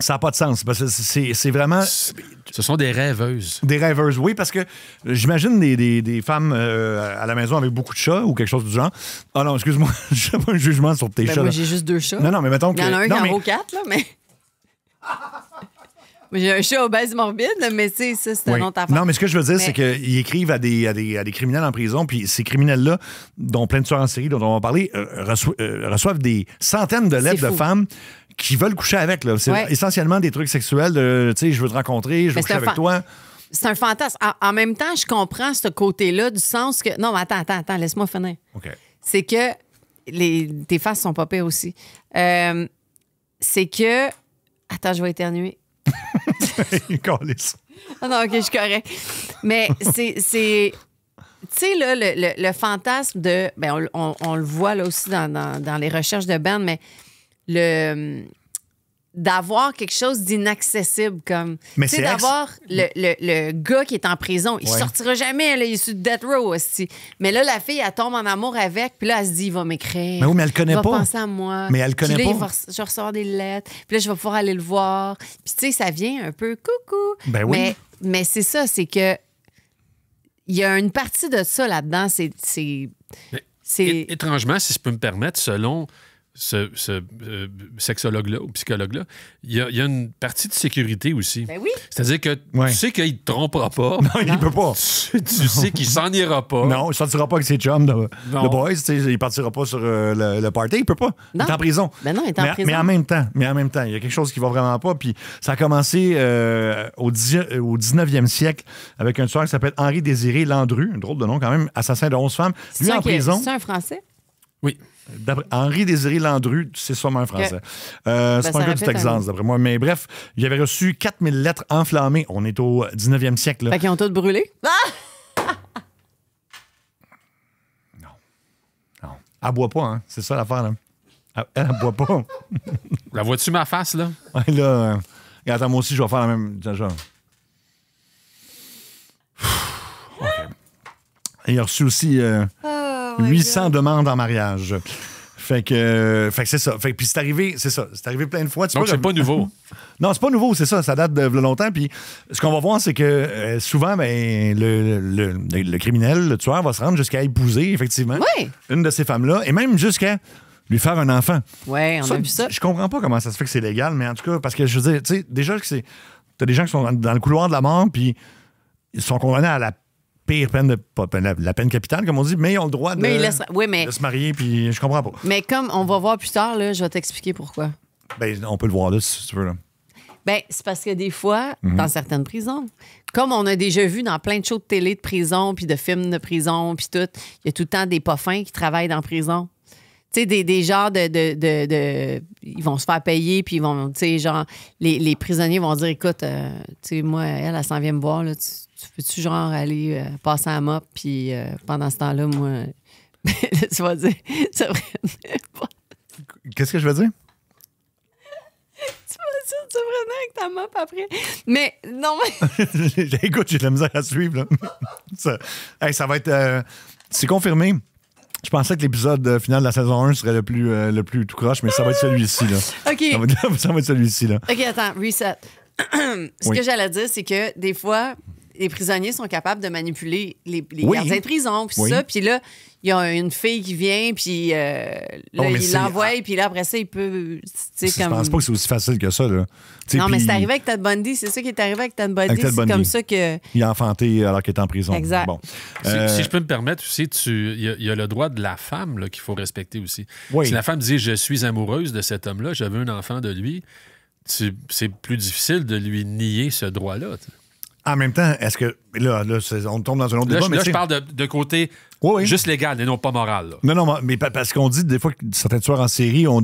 Speaker 1: ça n'a pas de sens. Parce que c'est vraiment...
Speaker 4: Ce sont des rêveuses.
Speaker 1: Des rêveuses, oui, parce que j'imagine des femmes à la maison avec beaucoup de chats ou quelque chose du genre. Ah non, excuse-moi, je fais pas un jugement sur tes chats.
Speaker 2: moi,
Speaker 1: là.
Speaker 2: j'ai juste 2 chats.
Speaker 1: Non, mais mettons que...
Speaker 2: Il y en a un
Speaker 1: non,
Speaker 2: qui
Speaker 1: mais-
Speaker 2: en vaut 4, là, mais... J'ai un chat obèse morbide, mais tu sais, ça, c'est
Speaker 1: Oui.
Speaker 2: une autre affaire.
Speaker 1: Non, mais ce que je veux dire,
Speaker 2: Mais-
Speaker 1: c'est qu'ils écrivent à des criminels en prison, puis ces criminels-là, dont plein de tueurs en série dont on va parler, reçoivent des centaines de lettres
Speaker 2: C'est
Speaker 1: de
Speaker 2: fou.
Speaker 1: femmes qui veulent coucher avec. Là. C'est
Speaker 2: Ouais.
Speaker 1: essentiellement des trucs sexuels de, tu sais, je veux te rencontrer, je veux
Speaker 2: Mais
Speaker 1: coucher
Speaker 2: c'est un
Speaker 1: avec toi.
Speaker 2: C'est un fantasme. En même temps, je comprends ce côté-là du sens que... Non, mais attends, laisse-moi finir.
Speaker 1: OK.
Speaker 2: C'est que... Tes faces sont pas pires aussi. C'est que... Attends, je vais éternuer.
Speaker 1: Câlisse.
Speaker 2: Ah non, OK, je suis correct. Mais c'est... Tu sais, là, le fantasme de... Ben, on le voit là aussi dans les recherches de Ben, mais d'avoir quelque chose d'inaccessible comme...
Speaker 1: Mais
Speaker 2: tu sais,
Speaker 1: c'est
Speaker 2: d'avoir le gars qui est en prison. Il sortira jamais, là, il est sur death row aussi. Mais là, la fille, elle tombe en amour avec, puis là, elle se dit, il va m'écrire.
Speaker 1: Mais oui, mais elle connaît
Speaker 2: il va
Speaker 1: pas.
Speaker 2: penser à moi.
Speaker 1: Mais elle connaît
Speaker 2: Puis là,
Speaker 1: pas.
Speaker 2: je vais recevoir des lettres. Puis là, je vais pouvoir aller le voir. Puis tu sais, ça vient un peu coucou.
Speaker 1: Ben oui.
Speaker 2: Mais c'est ça, c'est que il y a une partie de ça là-dedans. C'est
Speaker 4: Étrangement, si je peux me permettre, selon ce sexologue-là ou psychologue-là, il y a une partie de sécurité aussi.
Speaker 2: Ben oui.
Speaker 4: C'est-à-dire que
Speaker 1: Ouais.
Speaker 4: tu sais qu'il ne te trompera pas.
Speaker 1: Non, il peut pas.
Speaker 4: Tu sais qu'il s'en ira pas.
Speaker 1: Non, il sortira pas avec ses chums de
Speaker 4: Non.
Speaker 1: boys. Tu sais, il partira pas sur le party. Il peut pas.
Speaker 2: Non.
Speaker 1: Il est en prison.
Speaker 2: Ben non, il est en prison.
Speaker 1: Mais en même temps, il y a quelque chose qui va vraiment pas. Puis ça a commencé au 19e siècle avec un tueur qui s'appelle Henri-Désiré Landru, un drôle de nom quand même, assassin de 11 femmes. Lui en prison.
Speaker 2: C'est un Français?
Speaker 4: Oui.
Speaker 1: Henri-Désiré Landru, c'est sûrement un Français. C'est pas
Speaker 2: ça
Speaker 1: un gars du
Speaker 2: répète
Speaker 1: Texas, d'après moi. Mais bref, il avait reçu 4000 lettres enflammées. On est au 19e siècle. Là.
Speaker 2: Fait qu'ils ont tous brûlé? Ah!
Speaker 1: Non. Elle boit pas, hein? C'est ça l'affaire, là. Elle boit pas.
Speaker 4: La vois-tu, ma face, là?
Speaker 1: Ouais, là, attends, moi aussi, je vais faire la même. Genre. OK. Il a reçu aussi 800 demandes en mariage. Fait que c'est ça. Fait que puis c'est arrivé, c'est ça. C'est arrivé plein de fois. Tu
Speaker 4: Donc,
Speaker 1: vois,
Speaker 4: c'est pas nouveau.
Speaker 1: Non, c'est pas nouveau, c'est ça. Ça date de longtemps. Puis ce qu'on va voir, c'est que souvent, ben, le criminel, le tueur, va se rendre jusqu'à épouser, effectivement,
Speaker 2: Oui.
Speaker 1: une de ces femmes-là, et même jusqu'à lui faire un enfant.
Speaker 2: Oui, on a vu ça.
Speaker 1: Je comprends pas comment ça se fait que c'est légal, mais en tout cas, parce que je veux dire, tu sais, déjà que c'est. T'as des gens qui sont dans le couloir de la mort, puis ils sont condamnés à la pire peine la peine capitale, comme on dit, mais ils ont le droit de se marier, puis je comprends pas.
Speaker 2: Mais comme on va voir plus tard, là, je vais t'expliquer pourquoi.
Speaker 1: Ben, on peut le voir là, si tu veux. Là.
Speaker 2: Ben, c'est parce que des fois, dans certaines prisons, comme on a déjà vu dans plein de shows de télé de prison, puis de films de prison, puis tout, il y a tout le temps des pas fins qui travaillent dans la prison. Tu sais, des genres de ils vont se faire payer, puis ils vont, tu sais, genre, les prisonniers vont dire, écoute, tu sais, moi, elle s'en vient me voir, là, tu peux-tu, genre, aller passer à la mop, puis pendant ce temps-là, moi, tu vas dire, c'est vrai.
Speaker 1: Qu'est-ce que je veux dire?
Speaker 2: la mop après. Mais non, mais...
Speaker 1: Écoute, j'ai de la misère à suivre. Là. ça va être... c'est confirmé. Je pensais que l'épisode final de la saison 1 serait le plus tout croche, mais ça va être celui-ci. Là.
Speaker 2: OK.
Speaker 1: Ça va être celui-ci. Là.
Speaker 2: OK, attends, reset. Ce que j'allais dire, c'est que des fois, les prisonniers sont capables de manipuler les gardiens de prison, puis ça. Puis là, il y a une fille qui vient, puis il l'envoie, puis là, après ça, il peut...
Speaker 1: Je pense pas que c'est aussi facile que ça. Là.
Speaker 2: Non, mais c'est arrivé avec Ted Bundy. C'est ça qui est arrivé avec Ted Bundy. C'est comme ça que...
Speaker 1: Il a enfanté alors qu'il est en prison.
Speaker 2: Exact.
Speaker 1: Bon.
Speaker 4: Si je peux me permettre aussi, il y a le droit de la femme là, qu'il faut respecter aussi.
Speaker 1: Oui.
Speaker 4: Si la femme dit « Je suis amoureuse de cet homme-là, je veux un enfant de lui », c'est plus difficile de lui nier ce droit-là.
Speaker 1: En même temps, est-ce que... Là, on tombe dans un autre débat.
Speaker 4: Là, je parle de côté juste légal et non pas moral. Là.
Speaker 1: Non, mais parce qu'on dit des fois que certains tueurs en série ont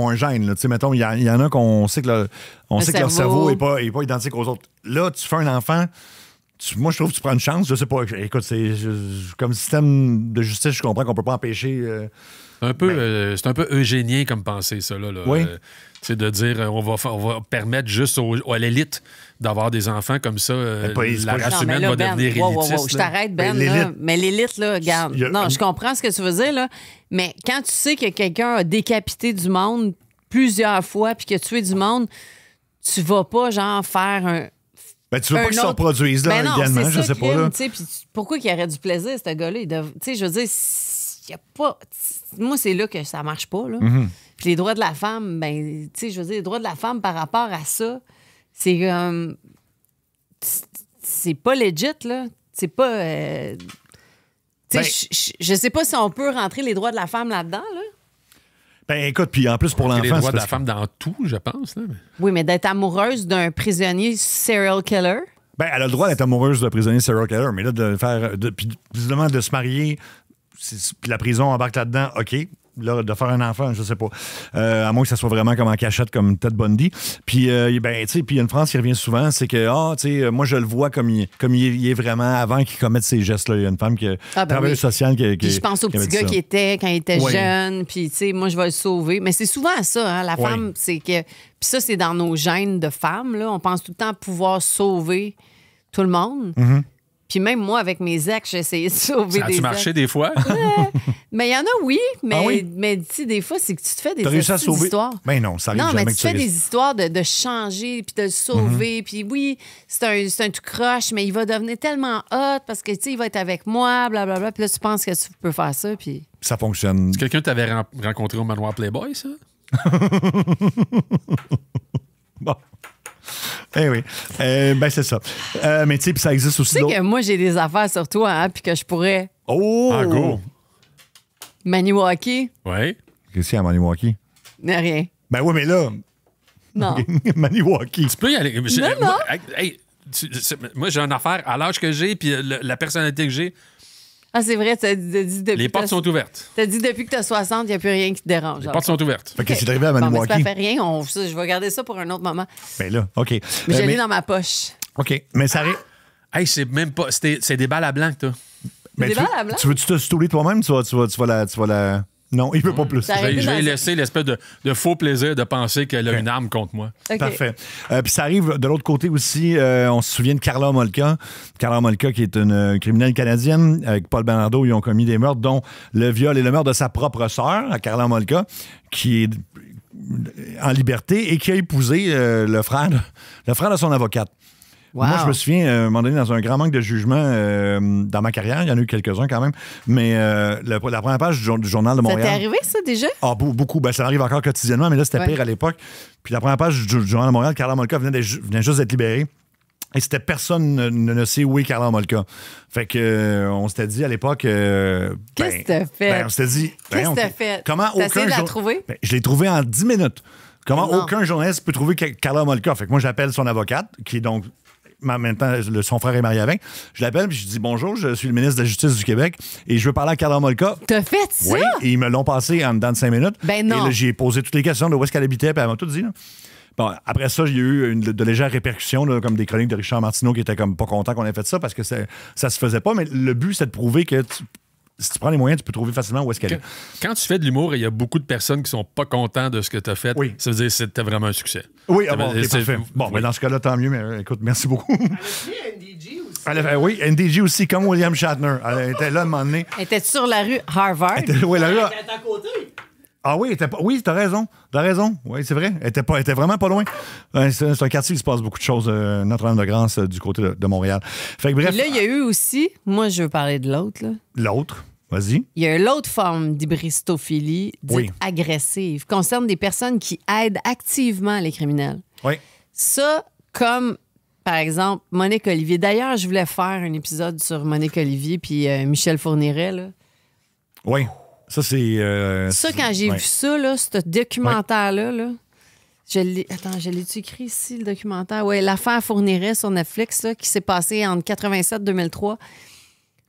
Speaker 1: un gène. Tu sais, mettons, il y en a qu'on sait que leur cerveau n'est pas identique aux autres. Là, tu fais un enfant... Moi, je trouve que tu prends une chance. Je sais pas. Écoute, comme système de justice, je comprends qu'on peut pas empêcher...
Speaker 4: c'est un peu eugénien comme pensée, ça. Là.
Speaker 1: Oui.
Speaker 4: C'est de dire on va permettre juste à l'élite d'avoir des enfants comme ça. La race humaine va devenir élitiste.
Speaker 2: Je t'arrête, Ben. Mais l'élite, là, regarde. Non, je comprends ce que tu veux dire, là. Mais quand tu sais que quelqu'un a décapité du monde plusieurs fois puis qu'il a tué du monde, tu vas pas, genre, faire un...
Speaker 1: tu veux pas qu'ils se reproduisent, là, idéalement, je sais pas. Là.
Speaker 2: Pourquoi qu'il aurait du plaisir, ce gars-là? Je veux dire, il y a pas... Moi, c'est là que ça marche pas, là.
Speaker 1: Mm-hmm.
Speaker 2: Puis les droits de la femme, je veux dire, les droits de la femme par rapport à ça, c'est comme... c'est pas legit, là. C'est pas... je sais pas si on peut rentrer les droits de la femme là-dedans, là.
Speaker 1: Ben écoute, puis en plus pour l'enfant...
Speaker 4: Les droits de la femme dans tout, je pense. Là.
Speaker 2: Oui, mais d'être amoureuse d'un prisonnier serial killer...
Speaker 1: Ben, elle a le droit d'être amoureuse d'un prisonnier serial killer, mais là, puis visiblement de se marier, puis la prison embarque là-dedans, OK. Là, de faire un enfant, je sais pas. À moins que ça soit vraiment comme en cachette, comme Ted Bundy. Puis, tu sais, puis il y a une phrase qui revient souvent, c'est que, tu sais, moi, je le vois comme il est vraiment avant qu'il commette ces gestes-là. Il y a une femme qui travailleuse sociale qui
Speaker 2: je pense au petit gars qui était quand il était jeune, puis, tu sais, moi, je vais le sauver. Mais c'est souvent ça, hein, la femme, c'est que... Puis ça, c'est dans nos gènes de femmes, là. On pense tout le temps pouvoir sauver tout le monde.
Speaker 1: Mm-hmm.
Speaker 2: Puis même moi, avec mes ex, j'ai essayé de sauver des ex.
Speaker 4: Ça a-tu marché des fois?
Speaker 2: Mais il y en a, oui. Mais,
Speaker 1: ah oui?
Speaker 2: Mais tu sais, des fois, c'est que tu te fais des
Speaker 1: histoires. Ben non, ça arrive jamais.
Speaker 2: Non, mais tu fais des histoires de changer, puis de le sauver. Puis oui, c'est un tout croche, mais il va devenir tellement hot parce que, tu sais, il va être avec moi, blablabla. Puis là, tu penses que tu peux faire ça, puis...
Speaker 1: Ça fonctionne.
Speaker 4: C'est quelqu'un que tu avais rencontré au manoir Playboy, ça?
Speaker 1: Bon. Eh oui. Ben, c'est ça. Mais tu sais, ça existe aussi.
Speaker 2: Tu sais que moi, j'ai des affaires sur toi, hein, puis que je pourrais.
Speaker 1: Oh!
Speaker 4: Ah, go!
Speaker 2: Maniwaki.
Speaker 4: Oui.
Speaker 1: Qu'est-ce qu'il y a à Maniwaki?
Speaker 2: Rien.
Speaker 1: Ben oui, mais là.
Speaker 2: Non.
Speaker 1: Maniwaki.
Speaker 4: Tu peux y aller.
Speaker 2: Non.
Speaker 4: Moi, j'ai une affaire à l'âge que j'ai, puis la personnalité que j'ai.
Speaker 2: Ah, c'est vrai, tu as dit depuis.
Speaker 4: Les portes sont ouvertes.
Speaker 2: Tu as dit depuis que tu as 60, il n'y a plus rien qui te dérange.
Speaker 4: Les portes sont ouvertes.
Speaker 1: Fait que c'est arrivé à Maniwaki.
Speaker 2: Ça fait rien. Je vais garder ça pour un autre moment.
Speaker 1: Ben là, OK.
Speaker 2: Mais je l'ai dans ma poche.
Speaker 1: OK. Mais ça arrive.
Speaker 4: Hey, c'est même pas. C'est des balles à blanc, toi.
Speaker 2: Des balles à blanc?
Speaker 1: Tu veux-tu te stouler toi-même? Tu vas la. Non, il veut pas plus.
Speaker 4: Je vais laisser l'espèce de faux plaisir de penser qu'elle a une arme contre moi.
Speaker 2: Okay.
Speaker 1: Parfait. Puis ça arrive de l'autre côté aussi. On se souvient de Karla Molka. Karla Molka, qui est une criminelle canadienne. Avec Paul Bernardo, ils ont commis des meurtres, dont le viol et le meurtre de sa propre sœur, Karla Molka, qui est en liberté et qui a épousé le frère de son avocate.
Speaker 2: Wow.
Speaker 1: Moi, je me souviens, à un moment donné, dans un grand manque de jugement dans ma carrière, il y en a eu quelques-uns quand même, mais la première page du Journal de Montréal...
Speaker 2: Ça t'est arrivé, ça, déjà?
Speaker 1: Ah, beaucoup. Ben, ça arrive encore quotidiennement, mais là, c'était pire à l'époque. Puis la première page du Journal de Montréal, Karla Molka venait juste d'être libérée. Et c'était personne ne sait où est Karla Molka. Fait que on s'était dit à l'époque...
Speaker 2: Qu'est-ce que t'as fait?
Speaker 1: On s'était dit...
Speaker 2: Qu'est-ce que t'as fait?
Speaker 1: Comment
Speaker 2: t'as essayé de la trouver?
Speaker 1: Ben, je l'ai trouvée en 10 minutes. Comment aucun journaliste peut trouver Karla Molka? Fait que moi, j'appelle son avocate, qui est donc... En même temps, son frère est marié avec. Je l'appelle puis je dis bonjour, je suis le ministre de la Justice du Québec et je veux parler à Karla Molka.
Speaker 2: T'as fait ça?
Speaker 1: Oui, et ils me l'ont passé en dedans de 5 minutes.
Speaker 2: Ben non.
Speaker 1: Et là, j'ai posé toutes les questions de où est-ce qu'elle habitait, puis elle m'a tout dit. Là. Bon, après ça, il y a eu de légères répercussions, là, comme des chroniques de Richard Martineau qui étaient comme pas contents qu'on ait fait ça parce que ça se faisait pas. Mais le but, c'est de prouver que si tu prends les moyens, tu peux trouver facilement où est-ce qu'elle est.
Speaker 4: Quand tu fais de l'humour et il y a beaucoup de personnes qui sont pas contents de ce que tu as fait,
Speaker 1: Oui.
Speaker 4: ça veut dire que c'était vraiment un succès.
Speaker 1: Oui,
Speaker 4: Ça
Speaker 1: bon,
Speaker 4: veut dire-
Speaker 1: OK, parfait. Bon,
Speaker 4: oui.
Speaker 1: mais dans ce cas-là, tant mieux, mais écoute, merci beaucoup.
Speaker 5: NDG aussi.
Speaker 1: Oui, NDG aussi, comme William Shatner. Elle était là à un moment donné.
Speaker 2: Était sur la rue Harvard?
Speaker 1: Oui, là,
Speaker 5: Elle est à côté.
Speaker 1: Ah oui, oui, t'as raison. Oui, c'est vrai. Elle était vraiment pas loin. C'est un quartier où il se passe beaucoup de choses. Notre-Dame-de-Grâce du côté de Montréal. Fait que bref,
Speaker 2: Puis là, il y a eu aussi, moi, je veux parler de l'autre, là.
Speaker 1: l'autre, vas-y.
Speaker 2: Il y a l'autre forme d'hybristophilie dite
Speaker 1: Oui.
Speaker 2: agressive, concerne des personnes qui aident activement les criminels.
Speaker 1: Oui.
Speaker 2: Ça, comme, par exemple, Monique Olivier. D'ailleurs, je voulais faire un épisode sur Monique Olivier puis Michel Fourniret, là.
Speaker 1: Oui. Ça, c'est.
Speaker 2: Ça, quand j'ai vu ça, là, ce documentaire-là, là, je l'ai-tu écrit ici, le documentaire? Oui, l'affaire Fourniret sur Netflix, là, qui s'est passée entre 87 et 2003.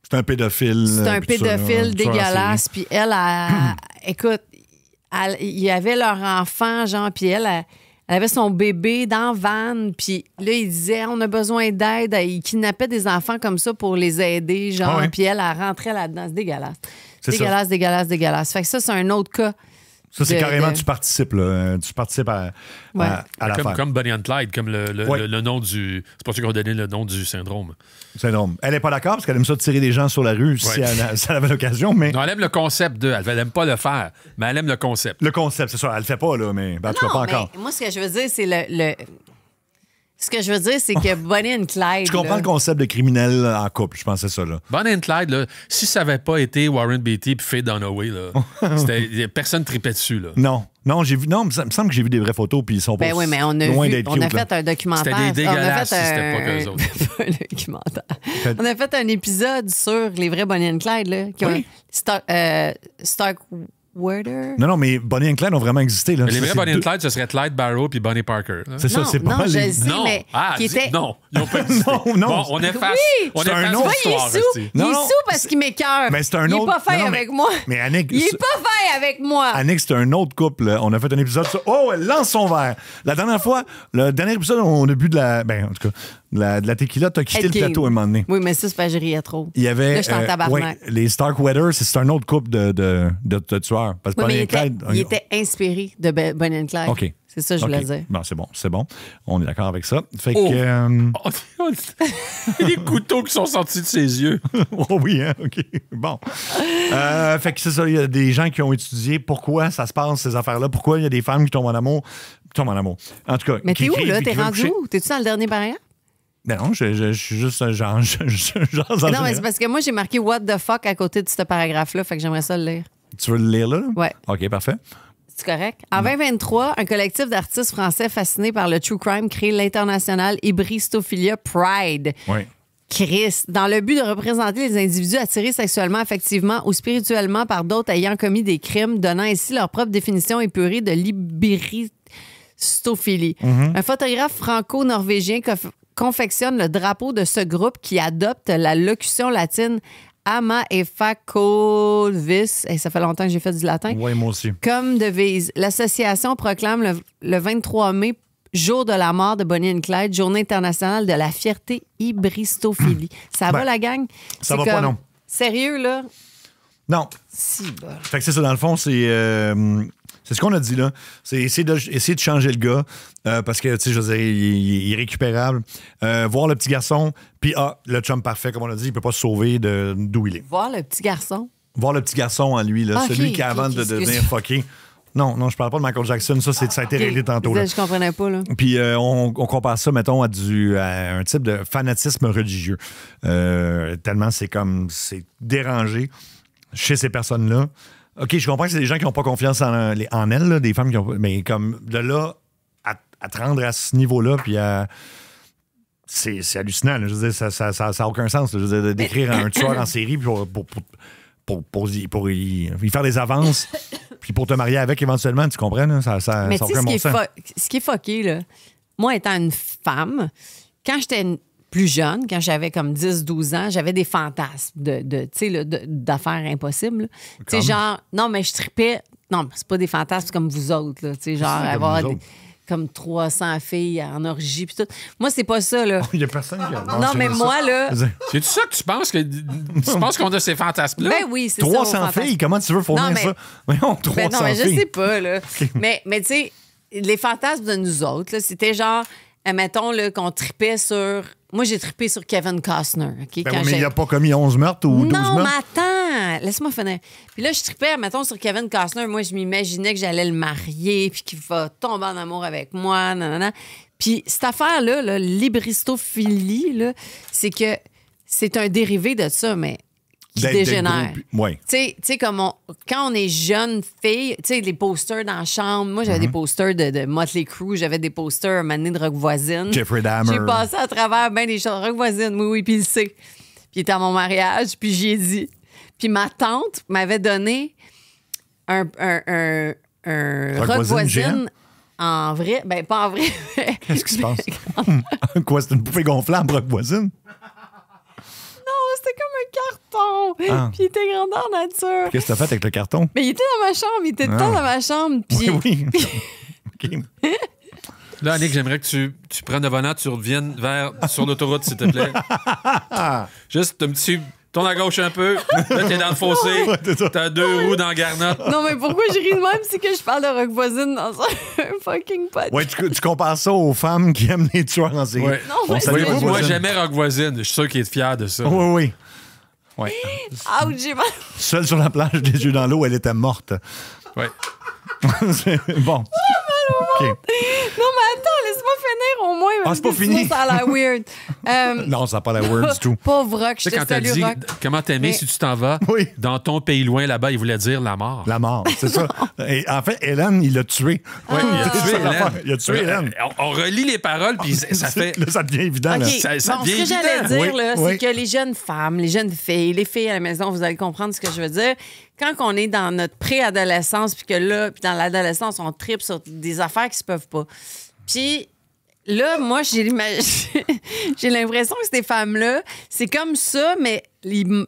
Speaker 1: C'est un pédophile.
Speaker 2: C'est un
Speaker 1: puis tout ça, là,
Speaker 2: pédophile
Speaker 1: tueur en
Speaker 2: dégueulasse. Puis elle, écoute, il y avait leur enfant, genre, puis elle avait son bébé dans la van, puis là, il disait, on a besoin d'aide. Il kidnappait des enfants comme ça pour les aider, genre,
Speaker 1: Ah ouais.
Speaker 2: puis elle rentrait là-dedans. C'est dégueulasse.
Speaker 1: C'est ça.
Speaker 2: Dégueulasse. Fait que ça, c'est un autre cas.
Speaker 1: Ça, c'est
Speaker 2: de-
Speaker 1: carrément,
Speaker 2: de-
Speaker 1: tu participes, là. Tu participes à l'affaire.
Speaker 4: Comme Bonnie and Clyde, comme le nom du... C'est pas sûr qu'on donnait le nom du syndrome.
Speaker 1: Syndrome. Elle n'est pas d'accord parce qu'elle aime ça tirer des gens sur la rue si elle avait l'occasion, mais.
Speaker 4: Non, elle aime le concept de... Elle aime pas le faire, mais elle aime le concept.
Speaker 1: Le concept, c'est ça. Elle le fait pas, là, mais en tout cas,
Speaker 2: Non,
Speaker 1: pas
Speaker 2: mais
Speaker 1: encore.
Speaker 2: moi, ce que je veux dire, c'est Ce que je veux dire, c'est que Bonnie and Clyde.
Speaker 1: Je comprends
Speaker 2: là,
Speaker 1: le concept de criminel en couple, je pensais ça, là.
Speaker 4: Bonnie and Clyde, là, si ça avait pas été Warren Beatty puis Faye Dunaway, là, personne tripait dessus. Là.
Speaker 1: Non, j'ai vu. Non, ça me semble que j'ai vu des vraies photos, puis ils sont
Speaker 2: Ben
Speaker 1: pas
Speaker 2: oui, mais on a,
Speaker 1: loin
Speaker 2: vu,
Speaker 1: d'être
Speaker 2: on a
Speaker 1: cute, là.
Speaker 2: fait un documentaire.
Speaker 4: C'était des dégueulasses
Speaker 2: on a fait
Speaker 4: si c'était pas qu'eux autres.
Speaker 2: un documentaire. On a fait un épisode sur les vrais Bonnie and Clyde, là, qui ont
Speaker 1: Oui.
Speaker 2: Starkweather.
Speaker 1: Non, mais Bonnie and Clyde ont vraiment existé, là.
Speaker 4: Mais les
Speaker 1: Ça,
Speaker 4: vrais
Speaker 1: c'est
Speaker 4: Bonnie
Speaker 1: deux-
Speaker 4: and Clyde, ce serait Clyde Barrow puis Bonnie Parker. là.
Speaker 1: C'est ça, c'est pas
Speaker 2: non,
Speaker 1: mal
Speaker 2: je
Speaker 1: les-
Speaker 2: le sais,
Speaker 4: Non,
Speaker 2: mais qui était...
Speaker 4: non, ils ont pas existé.
Speaker 1: Non.
Speaker 4: Bon, on efface,
Speaker 2: Oui!
Speaker 4: on
Speaker 1: C'est un
Speaker 4: efface
Speaker 1: autre-
Speaker 2: Il est
Speaker 4: l'histoire.
Speaker 2: sous.
Speaker 4: hostie.
Speaker 2: Il est
Speaker 1: Non,
Speaker 2: sous parce qu'il m'écoeure.
Speaker 1: Mais c'est un
Speaker 2: Il
Speaker 1: autre-
Speaker 2: est pas fin
Speaker 1: non, mais-
Speaker 2: avec moi.
Speaker 1: mais Annick,
Speaker 2: Il est
Speaker 1: c'est-
Speaker 2: pas fin avec moi.
Speaker 1: Annick, c'est un autre couple. Là. On a fait un épisode sur. Oh, elle lance son verre. La dernière fois, le dernier épisode, on a bu de la. Ben, en tout cas, de la tequila. T'as quitté
Speaker 2: Ed
Speaker 1: le
Speaker 2: King.
Speaker 1: plateau à un moment donné.
Speaker 2: Oui, mais ça, c'est pas je riais trop.
Speaker 1: Il y avait.
Speaker 2: Là, je suis en tabarnak.
Speaker 1: les Starkweather, c'est un autre couple de tueurs. Parce que
Speaker 2: Oui, mais
Speaker 1: Bonnie
Speaker 2: il
Speaker 1: and
Speaker 2: était,
Speaker 1: Clyde.
Speaker 2: il était inspiré de Bonnie and Clyde.
Speaker 1: OK.
Speaker 2: C'est ça que je voulais
Speaker 1: OK.
Speaker 2: dire.
Speaker 1: Bon, c'est bon. On est d'accord avec ça. Fait que.
Speaker 4: Oh. Les couteaux qui sont sortis de ses yeux.
Speaker 1: Oh oui, hein? OK. Bon. Fait que c'est ça. Il y a des gens qui ont étudié pourquoi ça se passe, ces affaires-là. Pourquoi il y a des femmes qui tombent en amour. En tout cas.
Speaker 2: Mais
Speaker 1: qui
Speaker 2: t'es où,
Speaker 1: crient
Speaker 2: là?
Speaker 1: puis
Speaker 2: T'es
Speaker 1: qui veulent
Speaker 2: rendu
Speaker 1: coucher.
Speaker 2: où? T'es-tu dans le dernier paragraphe?
Speaker 1: Ben non, je suis juste genre
Speaker 2: Non, mais c'est parce que moi, j'ai marqué What the fuck à côté de ce paragraphe-là, fait que j'aimerais ça le lire.
Speaker 1: Tu veux le lire là?
Speaker 2: Ouais.
Speaker 1: OK, parfait.
Speaker 2: C'est correct? En 2023, un collectif d'artistes français fascinés par le true crime crée l'international Hybristophilia Pride.
Speaker 1: Oui.
Speaker 2: Chris, dans le but de représenter les individus attirés sexuellement, affectivement ou spirituellement par d'autres ayant commis des crimes, donnant ainsi leur propre définition épurée de l'hybristophilie. Un photographe franco-norvégien confectionne le drapeau de ce groupe qui adopte la locution latine Ama et Facolvis. Ça fait longtemps que j'ai fait du latin.
Speaker 1: Oui, moi aussi.
Speaker 2: Comme devise, l'association proclame le 23 mai, jour de la mort de Bonnie and Clyde, journée internationale de la fierté hybristophilie. Ça va,
Speaker 1: Ben,
Speaker 2: la gang?
Speaker 1: ça
Speaker 2: C'est
Speaker 1: va pas,
Speaker 2: comme-
Speaker 1: non.
Speaker 2: Sérieux, là?
Speaker 1: Non.
Speaker 2: Si, bol.
Speaker 1: Fait que c'est ça, dans le fond, c'est ce qu'on a dit, là. C'est essayer de changer le gars parce que, tu sais, je veux dire, il est irrécupérable. Voir le petit garçon, puis le chum parfait, comme on a dit, il peut pas se sauver d'où il est.
Speaker 2: Voir le petit garçon.
Speaker 1: Voir le petit garçon en lui, là,
Speaker 2: Ok,
Speaker 1: celui qui,
Speaker 2: ok,
Speaker 1: avant de
Speaker 2: excuse.
Speaker 1: devenir fucké. Non, je parle pas de Michael Jackson. Ça a été réglé tantôt. Là.
Speaker 2: Je comprenais pas, là.
Speaker 1: Puis on compare ça, mettons, à un type de fanatisme religieux. Tellement c'est dérangé chez ces personnes-là. OK, je comprends que c'est des gens qui n'ont pas confiance en elles, là, des femmes qui ont... Mais comme de là à te rendre à ce niveau-là, puis à... C'est hallucinant. Là. Je veux dire, ça n'a aucun sens. Là. Je veux dire, d'écrire un tueur en série pour y faire des avances, puis pour te marier avec éventuellement, tu comprends? Là? Ça
Speaker 2: Mais
Speaker 1: n'a
Speaker 2: tu sais,
Speaker 1: aucun bon sens.
Speaker 2: ce qui est fucké, là, moi, étant une femme, quand j'étais plus jeune, quand j'avais comme 10-12 ans, j'avais des fantasmes d'affaires impossibles. là. Tu sais, genre, non, mais je tripais. Non, mais c'est pas des fantasmes comme vous autres, là. Tu sais, genre,
Speaker 1: comme
Speaker 2: avoir
Speaker 1: nous
Speaker 2: des.
Speaker 1: autres.
Speaker 2: comme 300 filles en orgie puis tout. Moi, c'est pas ça, là.
Speaker 1: Il y a personne qui a...
Speaker 2: Non, mais moi, là...
Speaker 4: C'est ça que tu penses qu'on a ces fantasmes-là?
Speaker 2: Ben oui, c'est
Speaker 1: 300
Speaker 2: ça.
Speaker 1: filles, comment tu veux fournir ça? Voyons, 300
Speaker 2: ben non, mais je
Speaker 1: filles.
Speaker 2: sais pas, là. Mais tu sais, les fantasmes de nous autres, là, c'était genre, admettons, là, qu'on tripait sur... Moi, j'ai trippé sur Kevin Costner. OK,
Speaker 1: Ben oui, mais il n'a pas commis 11 meurtres ou 12 meurtres?
Speaker 2: Non, mais attends, laisse-moi finir. Puis là, je trippais, mettons, sur Kevin Costner. Moi, je m'imaginais que j'allais le marier, puis qu'il va tomber en amour avec moi, nanana. Puis cette affaire-là, là, l'hybristophilie, là, c'est que c'est un dérivé de ça, mais qui dégénère.
Speaker 1: Oui.
Speaker 2: Tu sais, comme quand on est jeune fille, tu sais, les posters dans la chambre. Moi, j'avais des posters de Motley Crue, j'avais des posters à un moment donné de Rock Voisine.
Speaker 1: Jeffrey Dahmer.
Speaker 2: J'ai passé à travers bien des choses. Rock Voisine, oui, puis il le sait. Puis il était à mon mariage, puis j'y ai dit. Puis ma tante m'avait donné un Rock Voisine en vrai. Ben, pas en vrai.
Speaker 1: Qu'est-ce qui se passe? Quoi, c'est une poupée gonflable, Rock Voisine?
Speaker 2: C'était comme un carton. Puis il était grandeur nature.
Speaker 1: Qu'est-ce que t'as fait avec le carton?
Speaker 2: Mais il était dans ma chambre. Il était tout le temps dans ma chambre. Puis...
Speaker 1: Oui. OK.
Speaker 4: Là, Annick, j'aimerais que tu prennes le volant, tu reviennes sur l'autoroute, s'il te plaît. Juste un petit... Tourne à gauche un peu. Là, t'es dans le fossé. T'as 2 roues dans la garnotte.
Speaker 2: Non, mais pourquoi je ris de même? C'est que je parle de Rock Voisine dans un fucking podcast.
Speaker 1: Ouais, tu compares ça aux femmes qui aiment les tueurs en série.
Speaker 4: Ouais.
Speaker 2: Non, mais
Speaker 1: salue
Speaker 2: c'est-
Speaker 1: Rock
Speaker 4: Moi,
Speaker 1: Voisine.
Speaker 4: j'aimais Rock Voisine. Je suis sûr qu'il est fier de ça.
Speaker 1: Oui. Ouais.
Speaker 2: Ouch, j'ai mal.
Speaker 1: Seule sur la plage, les yeux dans l'eau, elle était morte.
Speaker 4: Ouais.
Speaker 1: Bon. OK.
Speaker 2: Non, mais attends, laisse-moi finir au moins.
Speaker 1: Ah, c'est pas
Speaker 2: sinon,
Speaker 1: fini.
Speaker 2: Ça a l'air weird.
Speaker 1: Non, ça n'a pas la word du tout.
Speaker 2: Pauvre Rock, je
Speaker 4: Tu sais,
Speaker 2: te
Speaker 4: quand t'as
Speaker 2: salue,
Speaker 4: dit
Speaker 2: Rock.
Speaker 4: comment t'aimer
Speaker 2: Mais-
Speaker 4: si tu t'en vas,
Speaker 1: Oui.
Speaker 4: dans ton pays loin là-bas, il voulait dire la mort.
Speaker 1: La mort, c'est ça. Et en fait, Hélène, il l'a tué.
Speaker 4: Ouais, il a
Speaker 1: C'est
Speaker 4: tué
Speaker 1: ça, l'affaire.
Speaker 4: Hélène.
Speaker 1: Il a tué Hélène.
Speaker 4: On relit les paroles, puis ça fait.
Speaker 1: Là, ça devient évident.
Speaker 2: OK,
Speaker 1: Là.
Speaker 4: Ça
Speaker 2: bon,
Speaker 4: devient
Speaker 2: ce que j'allais
Speaker 4: évident.
Speaker 2: dire,
Speaker 1: Oui,
Speaker 2: là,
Speaker 1: oui.
Speaker 2: c'est que les jeunes femmes, les jeunes filles, les filles à la maison, vous allez comprendre ce que je veux dire. Quand on est dans notre préadolescence, puis que là, puis dans l'adolescence, on tripe sur des affaires qui se peuvent pas. Puis là, moi, j'ai l'impression que ces femmes-là, c'est comme ça, mais ils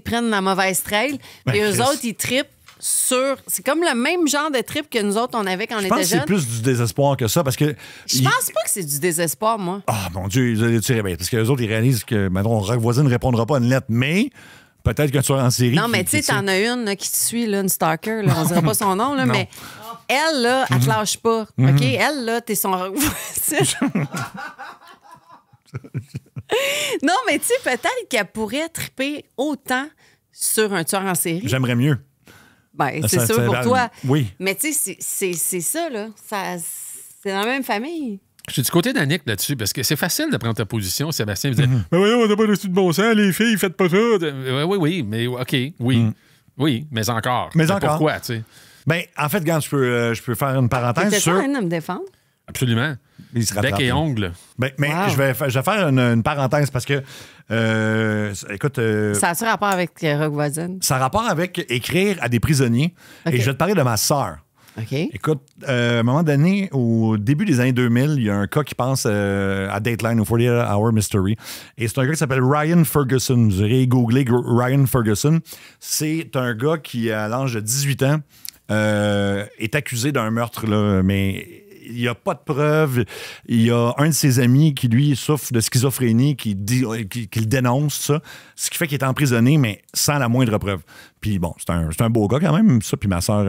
Speaker 2: prennent la mauvaise trail.
Speaker 1: Ben,
Speaker 2: Puis eux
Speaker 1: Chris.
Speaker 2: autres, ils tripent sur... C'est comme le même genre de trip que nous autres, on avait quand on
Speaker 1: Je pense que
Speaker 2: était
Speaker 1: c'est
Speaker 2: jeunes.
Speaker 1: plus du désespoir que ça parce que.
Speaker 2: Je pense pas que c'est du désespoir, moi.
Speaker 1: Ah, mon Dieu, tu réveilles. Parce que les autres, ils réalisent que, maintenant, Rock Voisine ne répondra pas à une lettre, mais peut-être qu'un tueur en série.
Speaker 2: Non, mais tu sais, t'en as une là, qui te suit, là, une stalker, là, on dira pas son nom, là, mais elle, là, elle te lâche pas. OK? Elle, là, t'es son Rock Voisine. Non, mais tu sais, peut-être qu'elle pourrait triper autant sur un tueur en série.
Speaker 1: J'aimerais mieux.
Speaker 2: Ben, c'est
Speaker 1: Ça-
Speaker 2: sûr
Speaker 1: ça-
Speaker 2: pour toi.
Speaker 1: oui.
Speaker 2: Mais tu sais, c'est ça, là. C'est dans la même famille.
Speaker 4: Je suis du côté d'Annick là-dessus, parce que c'est facile de prendre ta position, Sébastien. Vous dites, mais voyons, on n'a pas de bon sens, les filles, faites pas ça. Oui, mais OK, oui. Oui, mais encore.
Speaker 1: Mais encore.
Speaker 4: Pourquoi, tu sais?
Speaker 1: Ben, en fait, regarde, je peux faire une parenthèse
Speaker 2: T'étais
Speaker 1: sur.
Speaker 2: en train de me défendre?
Speaker 4: Absolument.
Speaker 1: Il se
Speaker 4: Bec
Speaker 1: rattrape.
Speaker 4: et ongles.
Speaker 1: Ben, mais
Speaker 2: Wow.
Speaker 1: je vais faire une parenthèse parce que, écoute,
Speaker 2: Ça a-tu rapport avec Rock Voisine?
Speaker 1: ça a rapport avec écrire à des prisonniers.
Speaker 2: OK.
Speaker 1: Et je vais te parler de ma sœur.
Speaker 2: OK.
Speaker 1: Écoute, à un moment donné, au début des années 2000, il y a un cas qui pense à Dateline, au 48 Hour Mystery. Et c'est un gars qui s'appelle Ryan Ferguson. Vous irez googler Ryan Ferguson. C'est un gars qui, à l'âge de 18 ans, est accusé d'un meurtre, là, mais il n'y a pas de preuves. Il y a un de ses amis qui, lui, souffre de schizophrénie, qui le dénonce, ça. Ce qui fait qu'il est emprisonné, mais sans la moindre preuve. Puis bon, c'est un beau gars quand même, ça. Puis ma soeur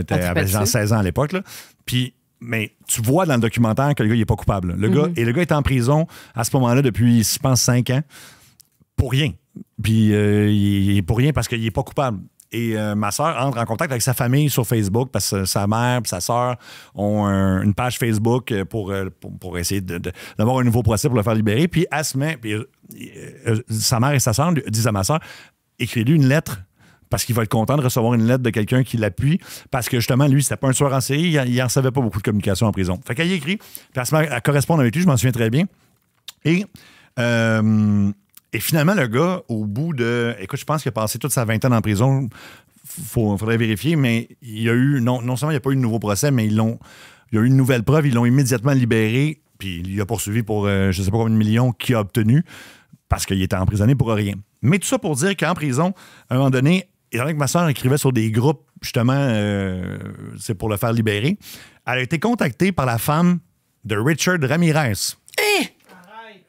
Speaker 1: avait genre 16 ans à l'époque, là. Puis, mais tu vois dans le documentaire que le gars, il n'est pas coupable. Le gars est en prison à ce moment-là depuis, je pense, 5 ans. Pour rien. Puis il est pour rien parce qu'il n'est pas coupable. Et ma soeur entre en contact avec sa famille sur Facebook parce que sa mère et sa soeur ont une page Facebook pour essayer d'avoir un nouveau procès pour le faire libérer. Puis elle se met, puis, sa mère et sa soeur disent à ma soeur, écris-lui une lettre parce qu'il va être content de recevoir une lettre de quelqu'un qui l'appuie parce que justement, lui, c'était pas un tueur en série, il n'en savait pas beaucoup de communication en prison. Fait qu'elle y écrit, puis elle se met à correspondre avec lui, je m'en souviens très bien. Et finalement, le gars, au bout de... Écoute, je pense qu'il a passé toute sa vingtaine en prison. Faudrait vérifier, mais il y a eu... Non seulement il n'y a pas eu de nouveau procès, mais il y a eu une nouvelle preuve. Ils l'ont immédiatement libéré. Puis il a poursuivi pour je ne sais pas combien de millions qu'il a obtenu parce qu'il était emprisonné pour rien. Mais tout ça pour dire qu'en prison, à un moment donné, étant donné que ma soeur écrivait sur des groupes, justement, c'est pour le faire libérer, elle a été contactée par la femme de Richard Ramirez.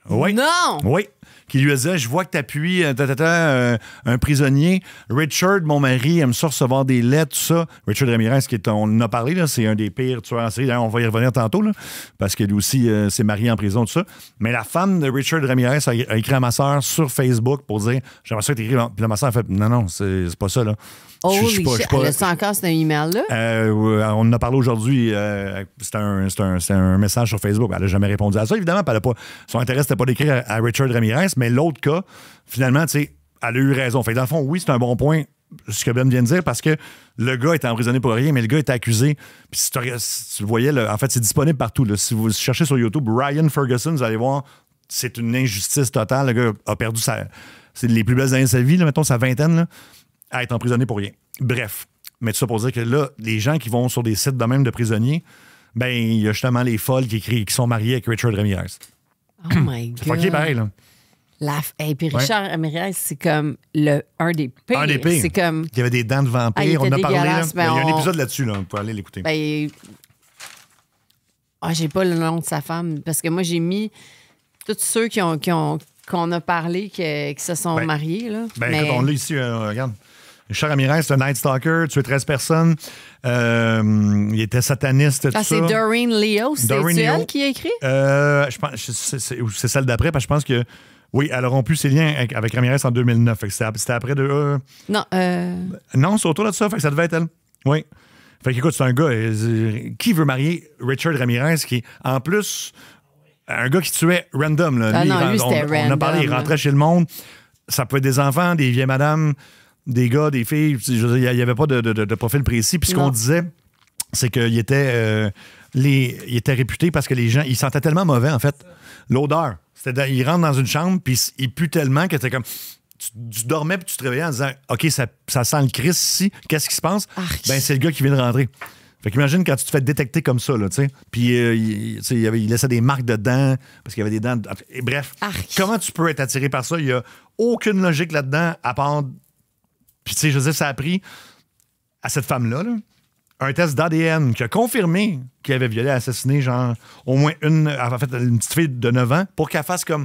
Speaker 1: Oui.
Speaker 2: Non!
Speaker 1: Oui. Qui lui a dit, je vois que t'appuies un prisonnier. Richard, mon mari, aime ça recevoir des lettres, tout ça. Richard Ramirez, on en a parlé, là, c'est un des pires tueurs en série. D'ailleurs, on va y revenir tantôt, là, parce que lui aussi s'est marié en prison, tout ça. Mais la femme de Richard Ramirez a écrit à ma soeur sur Facebook pour dire, j'aimerais ça que t'écrives. Puis là, ma soeur a fait, non, c'est pas ça, là.
Speaker 2: Holy shit, elle a ça encore, c'est un email-là?
Speaker 1: On en a parlé aujourd'hui. C'était un message sur Facebook. Elle n'a jamais répondu à ça, évidemment. Son intérêt, c'était pas d'écrire à Richard Ramirez, mais l'autre cas, finalement, tu sais, elle a eu raison. Fait que dans le fond, oui, c'est un bon point, ce que Ben vient de dire, parce que le gars est emprisonné pour rien, mais le gars est accusé. Puis si tu le voyais, là, en fait, c'est disponible partout. Là. Si vous cherchez sur YouTube Ryan Ferguson, vous allez voir, c'est une injustice totale. Le gars a perdu c'est les plus belles années de sa vie, là, mettons, sa vingtaine, là, à être emprisonné pour rien. Bref. Mais tout ça pour dire que là, les gens qui vont sur des sites de même de prisonniers, ben, il y a justement les folles qui sont mariées avec Richard Ramirez.
Speaker 2: Oh my God.
Speaker 1: C'est fucké pareil, là.
Speaker 2: Et puis Richard Ramirez, c'est comme un des pires.
Speaker 1: Un des pires.
Speaker 2: C'est comme...
Speaker 1: Il y avait des dents de vampire.
Speaker 2: il
Speaker 1: on en a parlé. Là.
Speaker 2: Ben,
Speaker 1: il y a un épisode là-dessus. Là. Vous pouvez aller l'écouter.
Speaker 2: Ben, j'ai pas le nom de sa femme. Parce que moi, j'ai mis tous ceux qu'on a parlé qui se sont mariés. Là.
Speaker 1: Ben, écoute, on l'a ici. Regarde. Richard Ramirez, c'est un Night Stalker, tué 13 personnes. Il était sataniste, tout ça.
Speaker 2: C'est Doreen Leo. C'est elle qui a écrit?
Speaker 1: Je pense c'est celle d'après, parce que je pense que oui, elle a rompu ses liens avec Ramirez en 2009. Fait que c'était après de...
Speaker 2: Non.
Speaker 1: Non, c'est autour de ça. Fait que ça devait être elle. Oui. Fait qu'écoute, c'est un gars... qui veut marier Richard Ramirez, qui est en plus un gars qui tuait random. Là.
Speaker 2: Lui, c'était random.
Speaker 1: On a parlé, il rentrait chez le monde. Ça peut être des enfants, des vieilles madames, des gars, des filles. Il n'y avait pas de profil précis. Puis ce qu'on disait, c'est qu'il était, il était réputé parce que les gens, ils sentaient tellement mauvais, en fait. L'odeur. Il rentre dans une chambre, puis il pue tellement que c'était comme... Tu dormais, puis tu te réveillais en disant, OK, ça sent le Christ ici. Qu'est-ce qui se passe? Ben, c'est le gars qui vient de rentrer. Fait qu'imagine quand tu te fais détecter comme ça, là, tu sais. Puis, il laissait des marques dedans, parce qu'il y avait des dents... Et bref, comment tu peux être attiré par ça? Il n'y a aucune logique là-dedans, à part... Puis, tu sais, je veux dire, ça a pris à cette femme-là, là, un test d'ADN qui a confirmé qu'il avait violé, assassiné, genre, au moins une petite fille de 9 ans, pour qu'elle fasse comme...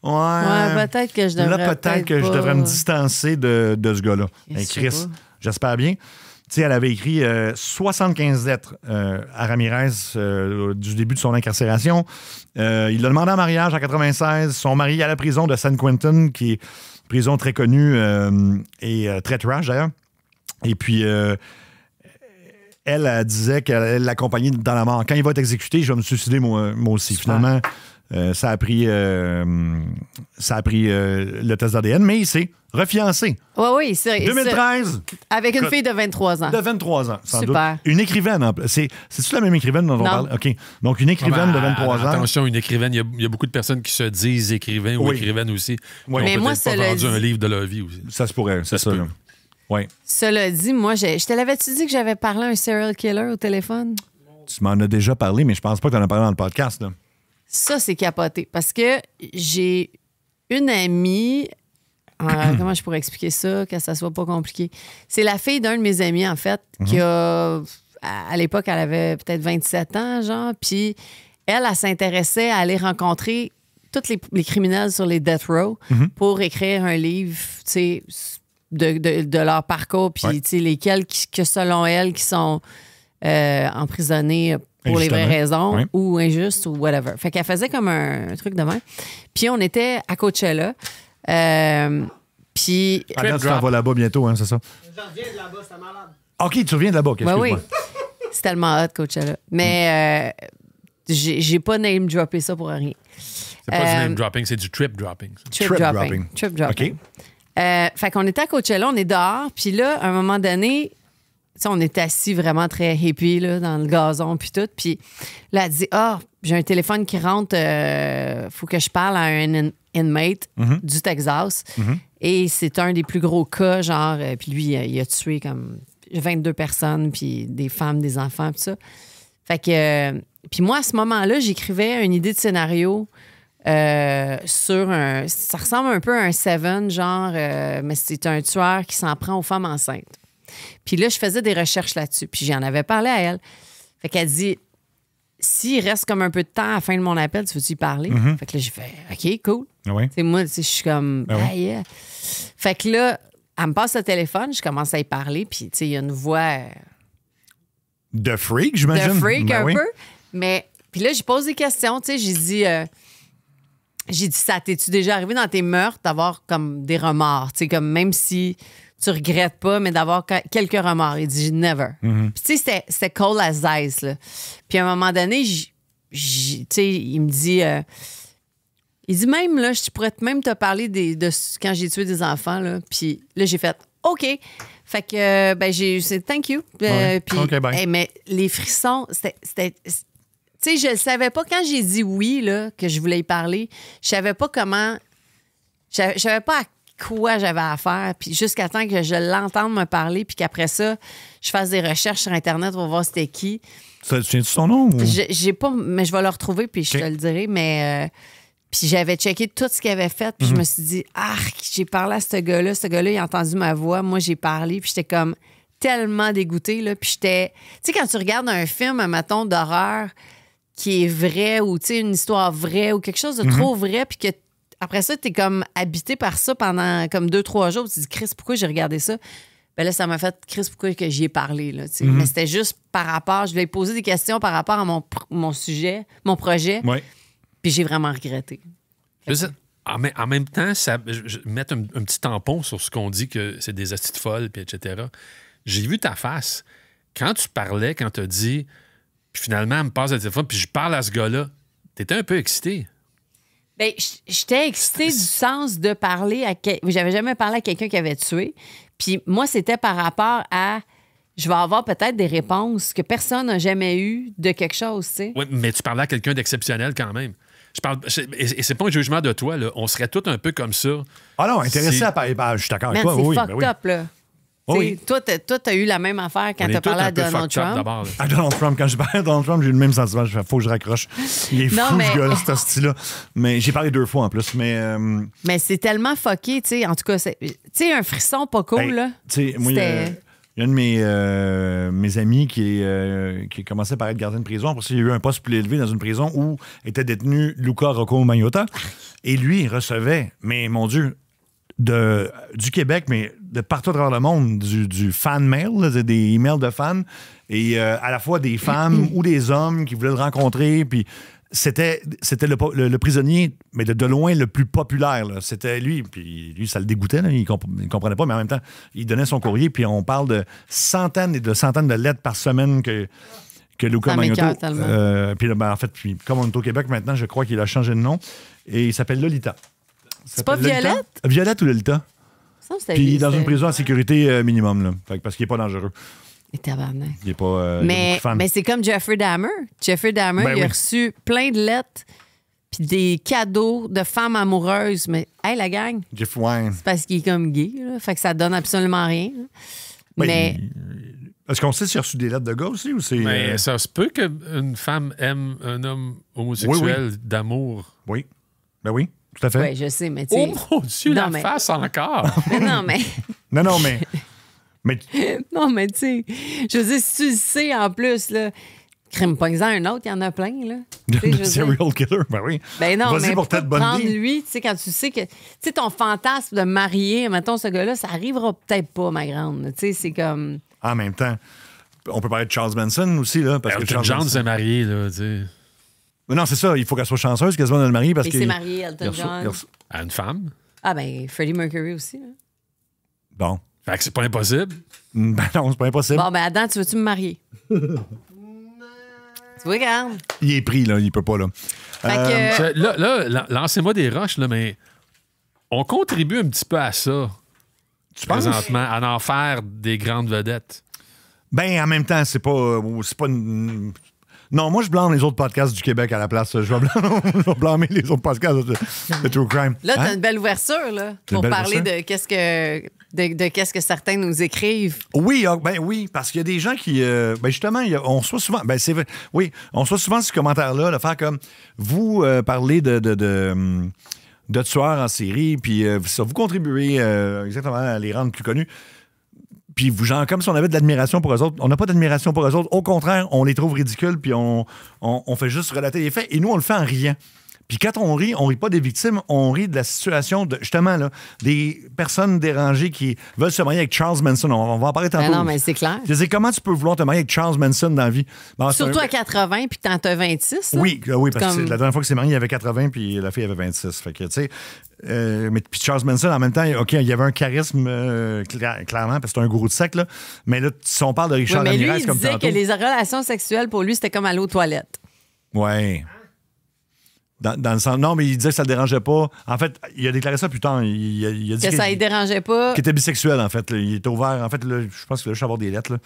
Speaker 2: Ouais, peut-être que je devrais...
Speaker 1: Là, peut-être que je devrais me distancer de ce gars-là. Hey, Chris, j'espère bien. Tu sais, elle avait écrit 75 lettres à Ramirez du début de son incarcération. Il l'a demandé en mariage en 96. Son mari à la prison de San Quentin, qui est une prison très connue et très trash, d'ailleurs. Et puis... elle disait qu'elle l'accompagnait dans la mort. Quand il va être exécuté, je vais me suicider moi aussi. Super. Finalement, ça a pris le test d'ADN, mais il s'est refiancé.
Speaker 2: Oui, c'est
Speaker 1: 2013.
Speaker 2: Avec une fille de 23 ans.
Speaker 1: De 23 ans, sans
Speaker 2: Super.
Speaker 1: doute. Une écrivaine. C'est-tu la même écrivaine dont on parle? OK. Donc, une écrivaine de 23 ans.
Speaker 4: Attention, une écrivaine. Il y a beaucoup de personnes qui se disent écrivains ou écrivaines aussi.
Speaker 1: Oui.
Speaker 4: Mais moi,
Speaker 2: ça
Speaker 4: pas vendu un livre de leur vie aussi.
Speaker 1: Ça se pourrait, c'est ça. Là. Oui.
Speaker 2: Cela dit, moi, je te l'avais-tu dit que j'avais parlé à un serial killer au téléphone?
Speaker 1: Tu m'en as déjà parlé, mais je pense pas que tu en as parlé dans le podcast. Là.
Speaker 2: Ça, c'est capoté. Parce que j'ai une amie... comment je pourrais expliquer ça, que ça soit pas compliqué? C'est la fille d'un de mes amis, en fait, qui a... À l'époque, elle avait peut-être 27 ans, genre. Puis elle s'intéressait à aller rencontrer tous les criminels sur les death row pour écrire un livre, tu sais... De leur parcours, puis lesquels que selon elle qui sont emprisonnés pour les vraies raisons ou injustes ou whatever. Fait qu'elle faisait comme un truc de même. Puis on était à Coachella. Puis...
Speaker 1: tu t'en vas là-bas bientôt, hein, c'est ça?
Speaker 5: Je reviens de là-bas, c'était malade.
Speaker 1: OK, tu reviens de là-bas, excuse-moi.
Speaker 2: Oui. C'est tellement hot, Coachella. Mais j'ai pas name-droppé ça pour rien.
Speaker 4: C'est pas du name-dropping, c'est du trip-dropping.
Speaker 1: Trip-dropping.
Speaker 2: Trip-dropping.
Speaker 1: OK.
Speaker 2: Fait qu'on était à Coachella, on est dehors, puis là, à un moment donné, on est assis vraiment très hippie là, dans le gazon, puis tout. Puis là, elle dit, j'ai un téléphone qui rentre, faut que je parle à un inmate du Texas. Et c'est un des plus gros cas, genre, puis lui, il a tué comme 22 personnes, puis des femmes, des enfants, puis ça. Fait que, puis moi, à ce moment-là, j'écrivais une idée de scénario sur un... Ça ressemble un peu à un Seven, genre, mais c'est un tueur qui s'en prend aux femmes enceintes. Puis là, je faisais des recherches là-dessus. Puis j'en avais parlé à elle. Fait qu'elle dit, s'il reste comme un peu de temps à la fin de mon appel, tu veux-tu y parler? Fait que là, j'ai fait OK, cool.
Speaker 1: Ah ouais.
Speaker 2: T'sais, moi, je suis comme yeah. Fait que là, elle me passe le téléphone, je commence à y parler, puis il y a une voix
Speaker 1: de freak, j'imagine.
Speaker 2: de freak
Speaker 1: Ben
Speaker 2: un
Speaker 1: oui.
Speaker 2: peu. Mais puis là, j'ai posé des questions, j'ai dit, ça t'es-tu déjà arrivé dans tes meurtres d'avoir comme des remords? Tu sais, comme même si tu regrettes pas, mais d'avoir quelques remords. Il dit, never. Puis tu sais, c'était cold as ice, là. Puis à un moment donné, tu sais, il me dit... il dit même, là, je pourrais même te parler de quand j'ai tué des enfants, là. Puis là, j'ai fait, OK. Fait que, j'ai thank you.
Speaker 1: Ouais.
Speaker 2: Puis,
Speaker 1: OK, bye.
Speaker 2: mais les frissons, c'était tu sais, je ne savais pas, quand j'ai dit oui, là, que je voulais y parler, je savais pas comment... Je savais pas à quoi j'avais affaire, puis jusqu'à temps que je l'entende me parler, puis qu'après ça, je fasse des recherches sur Internet pour voir c'était qui.
Speaker 1: Ça, tu tiens-tu son nom? Ou?
Speaker 2: J'ai pas... Mais je vais le retrouver, puis je te le dirai, mais... puis j'avais checké tout ce qu'il avait fait, puis je me suis dit, j'ai parlé à ce gars-là, il a entendu ma voix, moi, j'ai parlé, puis j'étais comme tellement dégoûtée, là, puis j'étais... Tu sais, quand tu regardes un film, mettons, d'horreur... qui est vrai ou tu sais une histoire vraie ou quelque chose de trop vrai puis que après ça t'es comme habité par ça pendant comme 2-3 jours, tu te dis Chris, pourquoi j'ai regardé ça? Ben là ça m'a fait Chris, pourquoi que j'y ai parlé là, tu sais. Mais c'était juste par rapport, je lui ai posé des questions par rapport à mon sujet, mon projet.
Speaker 1: Ouais.
Speaker 2: Puis j'ai vraiment regretté.
Speaker 4: En même temps, mettre un petit tampon sur ce qu'on dit que c'est des astuces folles, puis etc. J'ai vu ta face. Quand tu parlais, quand tu as dit, puis finalement, elle me passe le téléphone, puis je parle à ce gars-là, t'étais un peu excité.
Speaker 2: Bien, j'étais excitée du sens de parler à... J'avais jamais parlé à quelqu'un qui avait tué. Puis moi, c'était par rapport à... Je vais avoir peut-être des réponses que personne n'a jamais eues de quelque chose, tu sais.
Speaker 4: Oui, mais tu parlais à quelqu'un d'exceptionnel quand même. Et c'est pas un jugement de toi, là. On serait tous un peu comme ça.
Speaker 1: Ah non, intéressé à parler. Je suis d'accord avec
Speaker 2: Man,
Speaker 1: toi.
Speaker 2: c'est
Speaker 1: Oui,
Speaker 2: fucked up, là.
Speaker 1: Oui.
Speaker 2: Toi, t'as eu la même affaire quand t'as parlé à Donald Trump.
Speaker 1: À Donald Trump, quand je parlais à Donald Trump, j'ai eu le même sentiment. Il faut que je raccroche. Il est fou, ce gars-là, ce style-là. Mais j'ai parlé 2 fois en plus.
Speaker 2: Mais c'est tellement fucké, tu sais. En tout cas, tu sais, un frisson pas cool, là.
Speaker 1: Tu sais, moi, il y a un de mes amis qui commençait par être gardien de prison. Après ça, il y a eu un poste plus élevé dans une prison où était détenu Luca Rocco Magnotta. Et lui, il recevait, mais mon Dieu, du Québec, mais de partout à travers le monde, du fan mail, là, des emails de fans, et à la fois des femmes ou des hommes qui voulaient le rencontrer, puis c'était le prisonnier, mais de loin le plus populaire, là. C'était lui, puis lui, ça le dégoûtait, là. Il comprenait pas, mais en même temps, il donnait son courrier, puis on parle de centaines et de centaines de lettres par semaine que Luca Magnotta... puis en fait, comme on est au Québec maintenant, je crois qu'il a changé de nom, et il s'appelle Lolita.
Speaker 2: C'est pas Violette?
Speaker 1: Violette ou Lolita? Puis il est dans une prison à sécurité minimum, là. Parce qu'il n'est pas dangereux.
Speaker 2: Et tabarnak.
Speaker 1: Il n'est pas.
Speaker 2: Mais c'est comme Jeffrey Dahmer. Jeffrey Dahmer, il a reçu plein de lettres puis des cadeaux de femmes amoureuses. Mais, hey, la gang,
Speaker 1: Jeff Wine.
Speaker 2: c'est parce qu'il est comme gay, là. Fait que ça donne absolument rien. Là. Mais.
Speaker 1: Est-ce qu'on sait s'il a reçu des lettres de gars aussi ou c'est.
Speaker 4: Mais ça se peut qu'une femme aime un homme homosexuel d'amour.
Speaker 1: Oui. Ben oui. Tout à fait.
Speaker 2: Oui, je sais, mais tu sais.
Speaker 4: Oh mon Dieu, face encore!
Speaker 2: Mais non, mais.
Speaker 1: non, mais.
Speaker 2: Non, mais tu sais, je veux dire, si tu le sais en plus, là, crime pas un autre, il y en a plein, là.
Speaker 1: Serial killer, ben oui.
Speaker 2: Ben non,
Speaker 1: vas-y
Speaker 2: mais
Speaker 1: pour Ted Bundy.
Speaker 2: prendre lui, tu sais, quand tu sais que, tu sais, ton fantasme de marier, mettons, ce gars-là, ça arrivera peut-être pas, ma grande. Tu sais, c'est comme.
Speaker 1: En même temps, on peut parler de Charles Manson aussi, là. Parce que
Speaker 4: Elton John s'est marié, là, tu sais.
Speaker 1: Mais non, c'est ça, il faut qu'elle soit chanceuse quasiment de le marier parce
Speaker 2: qu'il s'est marié, Elton John.
Speaker 4: À une femme?
Speaker 2: Ah, ben, Freddie Mercury aussi, là.
Speaker 1: Bon.
Speaker 4: Fait que c'est pas impossible.
Speaker 1: Ben non, c'est pas impossible.
Speaker 2: Bon, ben Adam, tu veux-tu me marier? Tu vois, regarde.
Speaker 1: Il est pris, là, il peut pas, là.
Speaker 2: Fait que...
Speaker 4: Là, lancez-moi des roches, là, mais on contribue un petit peu à ça.
Speaker 1: Tu penses?
Speaker 4: Présentement, à en faire des grandes vedettes.
Speaker 1: Ben, en même temps, c'est pas une... Non, moi, je blâme les autres podcasts du Québec à la place. Je vais blâmer les autres podcasts de True Crime.
Speaker 2: Là, t'as une belle ouverture, là, pour parler de qu'est-ce que certains nous écrivent.
Speaker 1: Oui, ben oui, parce qu'il y a des gens qui... ben justement, on reçoit souvent... Ben c'est vrai. Oui, on reçoit souvent ce commentaire-là, de faire comme... Vous parlez de tueurs en série, puis ça, vous contribuez exactement à les rendre plus connus. Puis, genre, comme si on avait de l'admiration pour eux autres. On n'a pas d'admiration pour eux autres. Au contraire, on les trouve ridicules, puis on fait juste relater les faits. Et nous, on le fait en riant. Puis quand on rit pas des victimes, on rit de la situation, justement, là, des personnes dérangées qui veulent se marier avec Charles Manson. On va en parler tantôt.
Speaker 2: Ben non, mais c'est clair.
Speaker 1: Je disais, comment tu peux vouloir te marier avec Charles Manson dans la vie? Bon,
Speaker 2: Surtout à 80, puis t'en as 26. Là.
Speaker 1: Oui, parce que la dernière fois que c'est marié, il avait 80, puis la fille avait 26. Fait que, tu sais... mais puis Charles Manson, en même temps, OK, il y avait un charisme, clairement, parce que c'est un gourou de secte, là. Mais là, si on parle de Richard
Speaker 2: mais
Speaker 1: Ramirez,
Speaker 2: lui, il
Speaker 1: comme
Speaker 2: disait
Speaker 1: tantôt...
Speaker 2: que les relations sexuelles, pour lui, c'était comme aller aux toilettes.
Speaker 1: Ouais. Dans le sens... Non, mais il disait que ça le dérangeait pas. En fait, il a déclaré ça plus tard. Il a dit
Speaker 2: que ça ne dérangeait pas.
Speaker 1: Qu'il était bisexuel, en fait. Là. Il était ouvert. En fait, là, je pense qu'il a juste avoir des lettres. Là.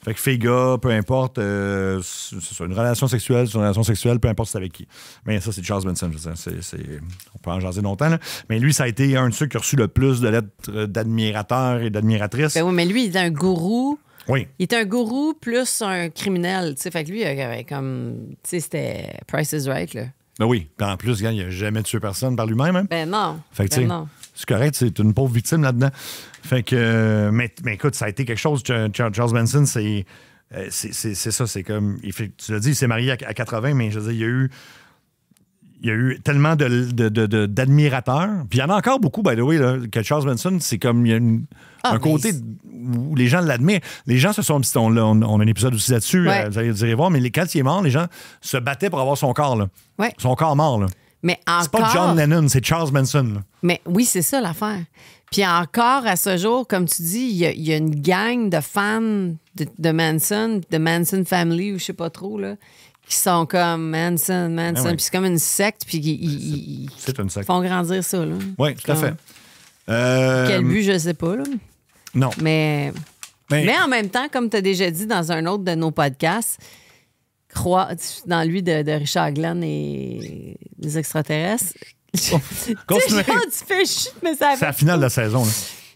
Speaker 1: Fait que fille-gars, peu importe. C'est ça, une relation sexuelle, c'est une relation sexuelle, peu importe c'est avec qui. Mais ça, c'est Charles Manson. Je veux dire. On peut en jaser longtemps. Là. Mais lui, ça a été un de ceux qui a reçu le plus de lettres d'admirateurs et d'admiratrices.
Speaker 2: Ben oui, mais lui, il est un gourou.
Speaker 1: Oui.
Speaker 2: Il est un gourou plus un criminel. T'sais. Fait que lui, il avait comme. Tu sais, c'était Price is Right, là.
Speaker 1: Ben oui. Puis en plus, il n'a jamais tué personne par lui-même. Hein?
Speaker 2: Ben non.
Speaker 1: Fait que, non. C'est correct, c'est une pauvre victime là-dedans. Fait que, mais écoute, ça a été quelque chose. Charles Manson, c'est ça. C'est comme. Tu l'as dit, il s'est marié à 80, mais je veux dire, il y a eu tellement d'admirateurs. Puis il y en a encore beaucoup, by the way, là, que Charles Manson, c'est comme. Il y a un côté où les gens l'admirent. Les gens se sont. On a un épisode aussi là-dessus,
Speaker 2: ouais.
Speaker 1: Vous allez voir, mais quand il est mort, les gens se battaient pour avoir son corps. Là.
Speaker 2: Ouais.
Speaker 1: Son corps mort. Là.
Speaker 2: Mais encore...
Speaker 1: C'est pas John Lennon, c'est Charles Manson. Là.
Speaker 2: Mais oui, c'est ça l'affaire. Puis encore à ce jour, comme tu dis, il y a une gang de fans de Manson Family, ou je sais pas trop, là, qui sont comme Manson.
Speaker 1: Ah ouais.
Speaker 2: Puis c'est comme une secte, puis ils font grandir ça. Là.
Speaker 1: Oui, tout à fait.
Speaker 2: Quel but, je sais pas. Là.
Speaker 1: Non.
Speaker 2: Mais en même temps, comme tu as déjà dit dans un autre de nos podcasts, crois dans lui de Richard Glenn et les extraterrestres.
Speaker 1: Continuez.
Speaker 2: Tu fais chute, mais ça
Speaker 1: c'est la finale de la saison. Là.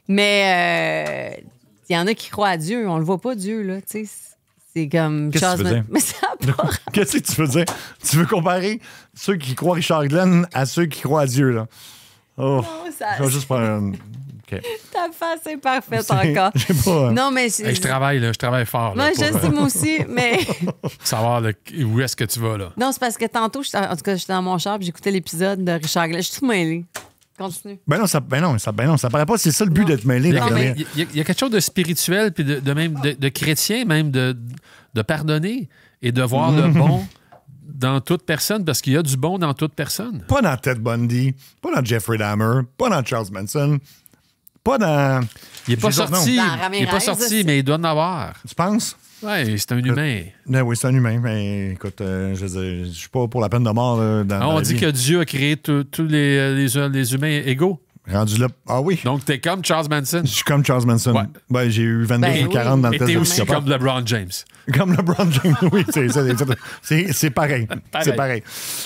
Speaker 2: Mais il y en a qui croient à Dieu. On le voit pas, Dieu. Là, tu sais. C'est comme
Speaker 1: Qu'est-ce que tu veux dire?
Speaker 2: Mais ça a pas...
Speaker 1: Qu'est-ce que tu veux dire? Tu veux comparer ceux qui croient Richard Glenn à ceux qui croient à Dieu, là? Oh,
Speaker 2: non, ça...
Speaker 1: Je vais juste prendre un... OK.
Speaker 2: Ta face est parfaite encore.
Speaker 1: J'ai pas...
Speaker 2: Non, mais...
Speaker 4: Hey, je travaille fort.
Speaker 2: Moi, je sais, moi aussi, mais...
Speaker 4: Savoir où est-ce que tu vas, là.
Speaker 2: Non, c'est parce que tantôt, en tout cas, j'étais dans mon char et j'écoutais l'épisode de Richard Glenn. Je suis tout mêlée. Continue.
Speaker 1: Ben non, ça paraît pas. C'est ça le but d'être mêlé.
Speaker 4: Il y a quelque chose de spirituel, puis de chrétien, même, de pardonner et de voir le bon dans toute personne, parce qu'il y a du bon dans toute personne.
Speaker 1: Pas dans Ted Bundy, pas dans Jeffrey Dahmer, pas dans Charles Manson, pas dans...
Speaker 4: Il n'est pas sorti, mais il doit en avoir.
Speaker 1: Tu penses?
Speaker 4: Oui, c'est un humain.
Speaker 1: Oui, c'est un humain. Mais écoute, je suis pas pour la peine de mort.
Speaker 4: On dit que Dieu a créé tous les humains égaux.
Speaker 1: Rendu là. Ah oui.
Speaker 4: Donc, t'es comme Charles Manson.
Speaker 1: Je suis comme Charles Manson. Ouais. Ben, j'ai eu 22 ou 40 dans le test.
Speaker 4: Et t'es aussi comme LeBron James.
Speaker 1: Comme LeBron James, oui. C'est pareil. C'est pareil.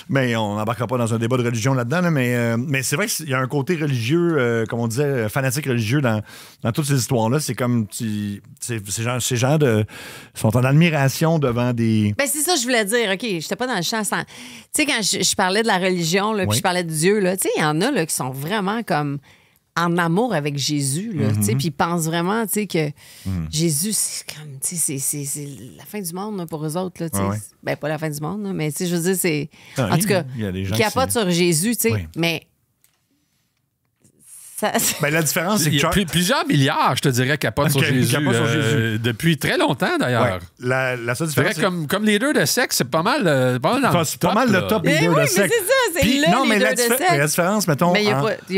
Speaker 1: Mais on n'embarquera pas dans un débat de religion là-dedans. Là, mais c'est vrai qu'il y a un côté religieux, comme on disait, fanatique religieux dans toutes ces histoires-là. C'est comme... Ces gens sont en admiration devant des...
Speaker 2: Ben c'est ça que je voulais dire. OK, j'étais pas dans le champ. Tu sais, quand je parlais de la religion, là, puis je parlais de Dieu, tu sais, il y en a là, qui sont vraiment comme en amour avec Jésus, là, tu sais, puis ils pensent vraiment, tu sais, que Jésus, c'est comme, tu sais, c'est la fin du monde là, pour eux autres, là, tu sais. Ouais. Ben, pas la fin du monde, là, mais, tu sais, je veux dire, c'est... En tout cas, qui capotent sur Jésus, tu sais, mais...
Speaker 1: Ben, la différence, c'est que...
Speaker 4: Il y a plusieurs milliards, je te dirais, capotent sur Jésus. Depuis très longtemps, d'ailleurs.
Speaker 1: Ouais. La seule différence,
Speaker 4: comme leader de sexe, c'est pas mal dans le top.
Speaker 1: C'est pas mal le top leader de sexe.
Speaker 2: C'est ça, c'est le leader de sexe.
Speaker 1: La différence, mettons,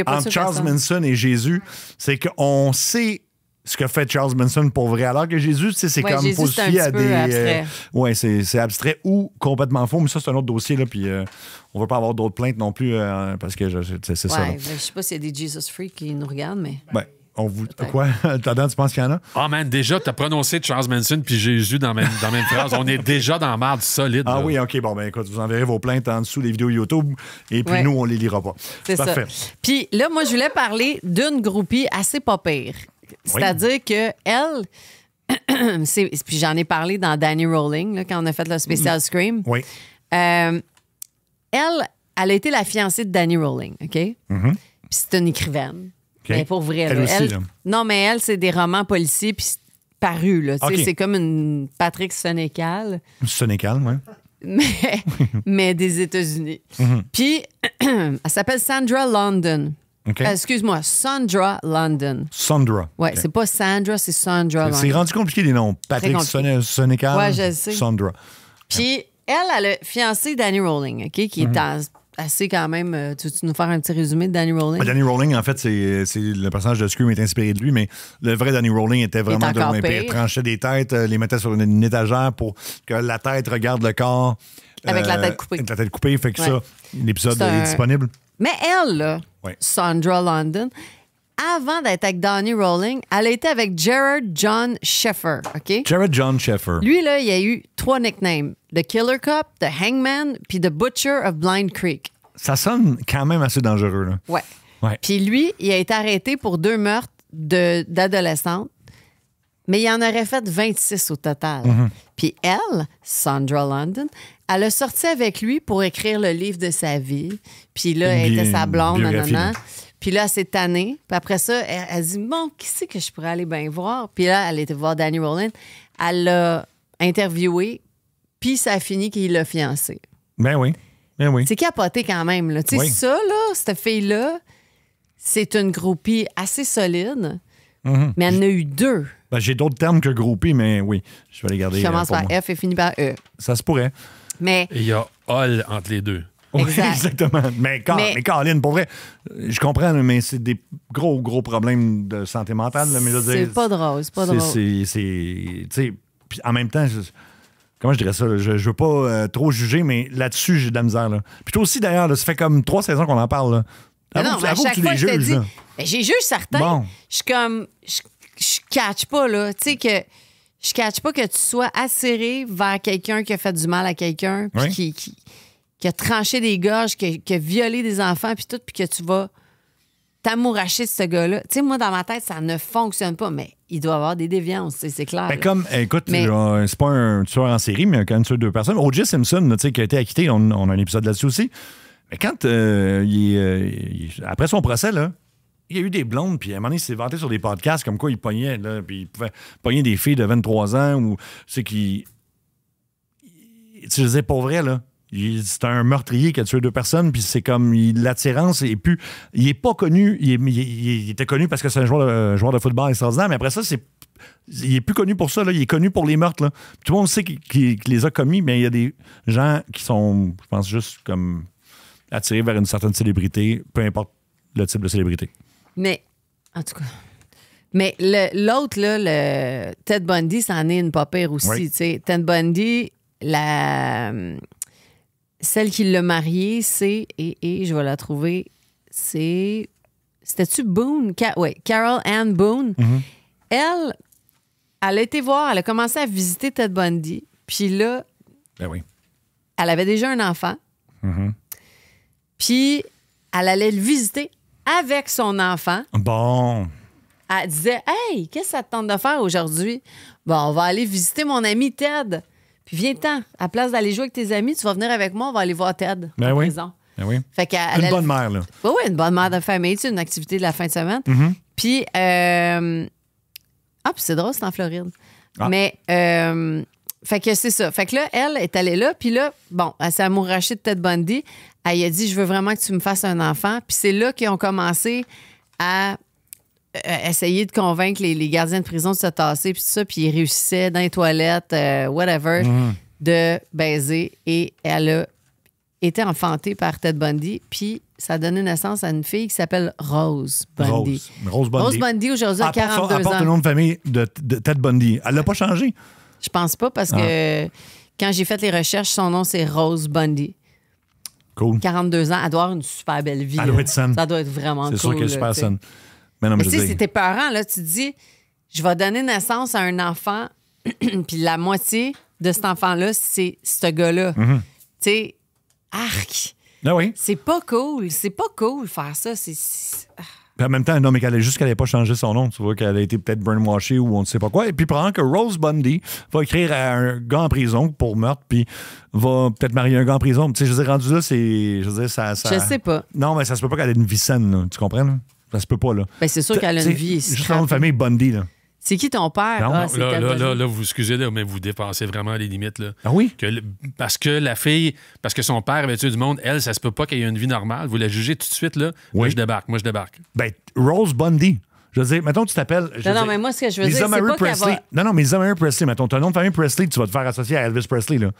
Speaker 1: entre Charles Manson et Jésus, c'est qu'on sait ce que fait Charles Manson pour vrai. Alors que Jésus, tu sais, c'est comme
Speaker 2: Jésus,
Speaker 1: faut se fier à des...
Speaker 2: abstrait.
Speaker 1: Oui, c'est abstrait ou complètement faux, mais ça, c'est un autre dossier, là, puis on ne veut pas avoir d'autres plaintes non plus, parce que c'est ça.
Speaker 2: Ouais, je sais pas s'il y a des Jesus Freaks qui nous regardent, mais...
Speaker 1: Ben, quoi? T'as tu penses qu'il y en a?
Speaker 4: Ah, man, déjà, t'as prononcé Charles Manson puis Jésus dans la même phrase. On est déjà dans la marde solide.
Speaker 1: Ah
Speaker 4: là.
Speaker 1: oui, OK. Bon, ben écoute, vous enverrez vos plaintes en dessous des vidéos YouTube et puis nous, on les lira pas.
Speaker 2: C'est parfait. Puis là, moi, je voulais parler d'une groupie assez pas pire. C'est-à-dire que elle, puis j'en ai parlé dans Danny Rolling, là, quand on a fait le spécial Scream.
Speaker 1: Oui.
Speaker 2: Elle a été la fiancée de Danny Rolling, OK? Puis c'est une écrivaine.
Speaker 1: Okay.
Speaker 2: Mais pour vrai,
Speaker 1: elle aussi, là.
Speaker 2: Non, mais elle, c'est des romans policiers, puis paru. Là.
Speaker 1: OK.
Speaker 2: C'est comme une Patrick Sénécal,
Speaker 1: Sénécal, oui.
Speaker 2: mais des États-Unis. Puis, elle s'appelle Sandra London.
Speaker 1: OK.
Speaker 2: Excuse-moi, Sandra London.
Speaker 1: Sandra.
Speaker 2: Ouais,
Speaker 1: OK.
Speaker 2: c'est pas Sandra, c'est Sandra London.
Speaker 1: C'est rendu compliqué les noms. Patrick
Speaker 2: compliqué.
Speaker 1: Sénécal.
Speaker 2: Ouais, je le sais.
Speaker 1: Sandra.
Speaker 2: Puis, elle a fiancé Danny Rowling, OK, qui est assez quand même... tu veux nous faire un petit résumé de Danny Rowling?
Speaker 1: Danny Rowling, en fait, c'est le personnage de Scream est inspiré de lui, mais le vrai Danny Rowling était vraiment
Speaker 2: Il est encore
Speaker 1: de loin.
Speaker 2: pire.
Speaker 1: Il tranchait des têtes, les mettait sur une étagère pour que la tête regarde le corps.
Speaker 2: Avec la tête coupée.
Speaker 1: Avec la tête coupée, fait que
Speaker 2: Ouais.
Speaker 1: ça, l'épisode
Speaker 2: C'est
Speaker 1: est
Speaker 2: un-
Speaker 1: disponible.
Speaker 2: Mais elle, là,
Speaker 1: Ouais.
Speaker 2: Sandra London, avant d'être avec Danny Rowling, elle a été avec Gerard John Sheffer, OK?
Speaker 1: Jared John Sheffer.
Speaker 2: Lui, là, il a eu 3 nicknames. The Killer Cup, The Hangman, puis The Butcher of Blind Creek.
Speaker 1: Ça sonne quand même assez dangereux, là.
Speaker 2: Ouais.
Speaker 1: Ouais.
Speaker 2: Puis lui, il a été arrêté pour 2 meurtres d'adolescentes, mais il en aurait fait 26 au total. Puis elle, Sandra London, elle a sorti avec lui pour écrire le livre de sa vie. Puis là, elle était sa blonde,
Speaker 1: biographie,
Speaker 2: nanana.
Speaker 1: là.
Speaker 2: Puis là, elle s'est tannée. Puis après ça, elle dit, bon, qui c'est que je pourrais aller bien voir? Puis là, elle était voir Danny Rowling. Elle l'a interviewé, puis ça a fini qu'il l'a fiancé.
Speaker 1: Ben oui. Ben oui.
Speaker 2: C'est capoté quand même. Là. Tu sais,
Speaker 1: Oui.
Speaker 2: ça, là, cette fille-là, c'est une groupie assez solide, mais elle en a eu 2.
Speaker 1: Ben, j'ai d'autres termes que groupie, mais oui, je vais les garder.
Speaker 2: Qui commence
Speaker 1: pour
Speaker 2: par
Speaker 1: moi.
Speaker 2: F et finit par E.
Speaker 1: Ça se pourrait.
Speaker 2: Mais
Speaker 4: Et il y a Hall entre les deux.
Speaker 1: Oui,
Speaker 2: Exact.
Speaker 1: exactement. Mais Colin, pour vrai, je comprends, là, mais c'est des gros problèmes de santé mentale. Là, mais je veux
Speaker 2: c'est
Speaker 1: dire,
Speaker 2: pas drôle, c'est pas drôle.
Speaker 1: tu sais, puis en même temps, comment je dirais ça? Là, je veux pas trop juger, mais là-dessus, j'ai de la misère. Là. Puis toi aussi, d'ailleurs, là, ça fait comme 3 saisons qu'on en parle. Là.
Speaker 2: Mais non, mais à chaque fois, je te dis,
Speaker 1: là.
Speaker 2: mais j'ai juge certains.
Speaker 1: Bon.
Speaker 2: Je suis comme, je catch pas, là. Tu sais, que je catch pas que tu sois attiré vers quelqu'un qui a fait du mal à quelqu'un, puis
Speaker 1: Oui.
Speaker 2: qui a tranché des gorges, qui a violé des enfants, puis tout, puis que tu vas t'amouracher de ce gars-là. Tu sais, moi, dans ma tête, ça ne fonctionne pas, mais il doit y avoir des déviances, c'est clair.
Speaker 1: Ben,
Speaker 2: là.
Speaker 1: comme, écoute,
Speaker 2: Mais-
Speaker 1: c'est pas un tueur en série, mais quand même tueur 2 personnes. O.J. Simpson, là, tu sais, qui a été acquitté, on a un épisode là-dessus aussi. Mais quand après son procès, là, il y a eu des blondes, puis à un moment donné, il s'est vanté sur des podcasts comme quoi il pognait, là, puis il pouvait pogner des filles de 23 ans, ou c'est qui. Tu sais, je disais, pour vrai, là. C'est un meurtrier qui a tué 2 personnes, puis c'est comme l'attirance est plus. Il est pas connu. Il était connu parce que c'est un joueur de football extraordinaire, mais après ça, il est plus connu pour ça. Là. Il est connu pour les meurtres. Là. Puis tout le monde sait qu'il les a commis, mais il y a des gens qui sont, je pense, juste comme attirés vers une certaine célébrité, peu importe le type de célébrité.
Speaker 2: Mais, en tout cas. Mais l'autre, là, le Ted Bundy, c'en est une pas pire aussi.
Speaker 1: Oui.
Speaker 2: Tu sais. Ted Bundy, celle qui l'a marié, c'est, et je vais la trouver, c'était-tu Boone? Oui, Carol Ann Boone. Elle a été voir, elle a commencé à visiter Ted Bundy. Puis là,
Speaker 1: Ben oui.
Speaker 2: elle avait déjà un enfant. Puis elle allait le visiter avec son enfant.
Speaker 1: Bon.
Speaker 2: Elle disait, hey, qu'est-ce que ça te tente de faire aujourd'hui? Bon, on va aller visiter mon ami Ted. Puis viens-t'en, à place d'aller jouer avec tes amis, tu vas venir avec moi, on va aller voir Ted
Speaker 1: Ben
Speaker 2: en
Speaker 1: oui.
Speaker 2: prison.
Speaker 1: Ben oui.
Speaker 2: Fait qu'elle
Speaker 1: Une bonne mère, là.
Speaker 2: Oui, une bonne mère de famille, tu sais, une activité de la fin de semaine. Puis, puis c'est drôle, c'est en Floride.
Speaker 1: Ah.
Speaker 2: Mais, fait que c'est ça. Fait que là, elle est allée là, puis là, bon, elle s'est amourachée de Ted Bundy. Elle a dit, je veux vraiment que tu me fasses un enfant. Puis c'est là qu'ils ont commencé à essayer de convaincre les gardiens de prison de se tasser, puis tout ça, puis ils réussissaient dans les toilettes, whatever, de baiser. Et elle a été enfantée par Ted Bundy, puis ça a donné naissance à une fille qui s'appelle Rose Bundy.
Speaker 1: Rose Bundy.
Speaker 2: Rose Bundy, aujourd'hui, a 42
Speaker 1: apporte le
Speaker 2: ans.
Speaker 1: nom de famille de Ted Bundy. Elle l'a pas changé.
Speaker 2: Je pense pas, parce que quand j'ai fait les recherches, son nom, c'est Rose Bundy.
Speaker 1: Cool.
Speaker 2: 42 ans. Elle doit avoir une super belle vie.
Speaker 1: Elle doit
Speaker 2: là.
Speaker 1: être saine.
Speaker 2: Ça doit être vraiment cool.
Speaker 1: C'est sûr qu'elle est
Speaker 2: là,
Speaker 1: super
Speaker 2: tu sais.
Speaker 1: saine. Mais non,
Speaker 2: Mais
Speaker 1: je
Speaker 2: tu sais,
Speaker 1: dis-
Speaker 2: c'est tes parents, là, tu te dis, je vais donner naissance à un enfant, puis la moitié de cet enfant-là, c'est ce gars-là. Tu sais, arc.
Speaker 1: Ah oui.
Speaker 2: C'est pas cool. C'est pas cool faire ça.
Speaker 1: Puis en même temps, non, mais qu'elle n'avait pas changé son nom. Tu vois qu'elle a été peut-être brainwashée ou on ne sait pas quoi. Et puis, pendant que Rose Bundy va écrire à un gars en prison pour meurtre, puis va peut-être marier un gars en prison. Tu sais, je veux dire, rendu là, c'est. Je veux dire, ça.
Speaker 2: Je sais pas.
Speaker 1: Non, mais ça se peut pas qu'elle ait une vie saine, là. Tu comprends, là? Ça se peut pas, là.
Speaker 2: Ben, c'est sûr qu'elle a une
Speaker 1: Tu sais,
Speaker 2: vie.
Speaker 1: Juste le nom de famille Bundy, là.
Speaker 2: C'est qui ton père?
Speaker 1: Non,
Speaker 2: c'est
Speaker 4: Là,
Speaker 2: Ted Bundy.
Speaker 4: là, vous excusez, là, mais vous dépassez vraiment les limites. Là.
Speaker 1: Ah oui?
Speaker 4: Parce que la fille, parce que son père avait tué du monde, elle, ça se peut pas qu'elle ait une vie normale. Vous la jugez tout de suite, là.
Speaker 1: Oui.
Speaker 4: Moi, je débarque.
Speaker 1: Ben, Rose Bundy. Je veux dire, mettons, tu t'appelles.
Speaker 2: Non, mais moi, ce que je veux dire, c'est pas qu'elle
Speaker 1: Presley.
Speaker 2: va...
Speaker 1: Non, mais Lisa Marie Presley, mettons, ton nom de famille Presley, tu vas te faire associer à Elvis Presley, là.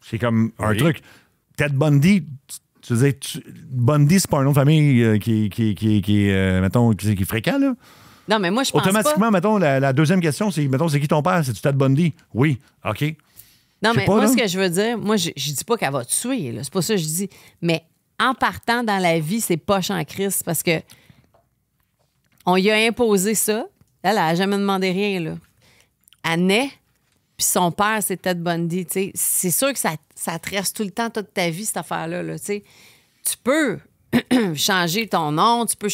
Speaker 1: C'est comme un truc. Ted Bundy, tu veux dire, Bundy, c'est pas un nom de famille qui est fréquent, là.
Speaker 2: Non, mais moi, je pense
Speaker 1: Automatiquement,
Speaker 2: pas...
Speaker 1: mettons, la deuxième question, c'est, mettons, c'est qui ton père? C'est-tu Ted Bundy? Oui. OK.
Speaker 2: Non,
Speaker 1: Je sais
Speaker 2: mais
Speaker 1: pas,
Speaker 2: moi,
Speaker 1: là.
Speaker 2: ce que je veux dire, moi, je dis pas qu'elle va te tuer, là. C'est pas ça que je dis. Mais en partant dans la vie, c'est poche en crise parce que on lui a imposé ça. Elle a jamais demandé rien, là. Elle naît, puis son père, c'est Ted Bundy, tu sais. C'est sûr que ça te reste tout le temps, toute ta vie, cette affaire-là, là, tu sais. Tu peux changer ton nom, tu peux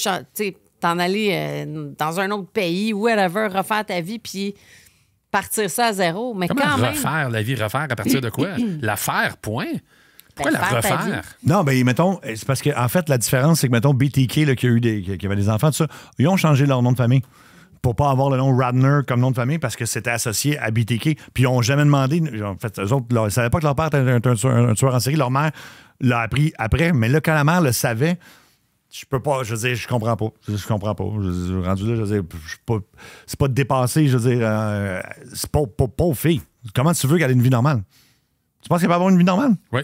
Speaker 2: t'en aller dans un autre pays, whatever, refaire ta vie, puis partir ça à zéro. Mais
Speaker 4: Comment
Speaker 2: quand même...
Speaker 4: refaire la vie? Refaire à partir de quoi? La faire, point. Pourquoi la
Speaker 2: faire ta
Speaker 4: refaire?
Speaker 1: Non, ben mettons, c'est parce que en fait, la différence, c'est que, mettons, BTK, là, qui avait des enfants, tout ça, ils ont changé leur nom de famille pour pas avoir le nom Radner comme nom de famille parce que c'était associé à BTK. Puis ils n'ont jamais demandé. En fait, eux autres, ils ne savaient pas que leur père était un tueur en série. Leur mère l'a appris après. Mais là, quand la mère le savait, je peux pas. Je veux dire, je comprends pas. Je comprends pas. Rendu là, je veux dire, c'est pas de dépasser. Je veux dire, c'est pas aux filles. Comment tu veux qu'elle ait une vie normale? Tu penses qu'elle va avoir une vie normale?
Speaker 4: Oui,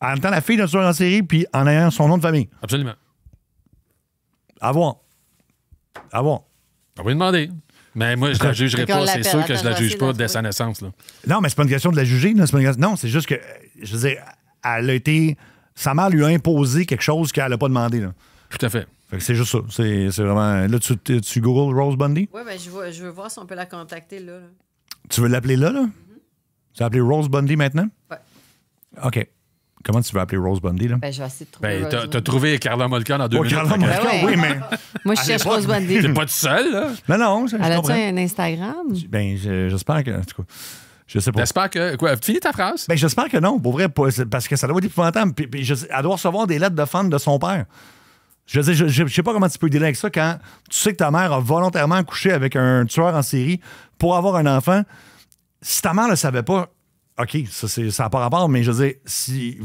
Speaker 1: En même temps, la fille d'un tueur en série, puis en ayant son nom de famille.
Speaker 4: absolument.
Speaker 1: À voir.
Speaker 4: On va lui demander. Mais moi, je la jugerai
Speaker 2: Quand on
Speaker 4: pas. C'est
Speaker 2: l'appelle,
Speaker 4: sûr que je la
Speaker 2: attends,
Speaker 4: juge
Speaker 2: je vais
Speaker 4: pas
Speaker 2: essayer
Speaker 4: dès
Speaker 2: de
Speaker 4: sa
Speaker 2: la
Speaker 4: naissance. Là.
Speaker 1: Non, mais c'est pas une question de la juger. Là. Non, c'est juste que, je veux dire, elle a été... Sa mère lui a imposé quelque chose qu'elle n'a pas demandé. Là.
Speaker 4: Tout à fait.
Speaker 1: Fait que c'est juste ça. C'est vraiment... Là, tu googles Rose Bundy?
Speaker 2: Oui, ben je veux voir si on peut la contacter là.
Speaker 1: Tu veux l'appeler là? Tu veux appeler Rose Bundy maintenant?
Speaker 2: Ouais.
Speaker 1: OK. Comment tu veux appeler Rose Bundy, là?
Speaker 2: Ben, je vais essayer de trouver.
Speaker 4: Ben,
Speaker 2: Rose
Speaker 4: t'as
Speaker 2: Bundy.
Speaker 4: trouvé Carla Molcan en 2 minutes.
Speaker 1: Carla
Speaker 4: fait que-
Speaker 1: Molcan,
Speaker 2: ouais.
Speaker 1: oui, mais...
Speaker 2: Moi, je cherche Rose Bundy.
Speaker 4: T'es pas tout seul, là?
Speaker 1: Non, je
Speaker 2: Elle a-tu
Speaker 1: comprends.
Speaker 2: un Instagram?
Speaker 1: Ben, j'espère que... En tout cas, je sais pas.
Speaker 4: J'espère que... Quoi, finis ta phrase?
Speaker 1: Ben, j'espère que non, pour vrai, parce que ça doit être épouvantable. Puis elle doit recevoir des lettres de fans de son père. Je veux dire, je sais pas comment tu peux dealer avec ça quand tu sais que ta mère a volontairement couché avec un tueur en série pour avoir un enfant. Si ta mère le savait pas, OK, ça n'a pas rapport, mais je veux dire, si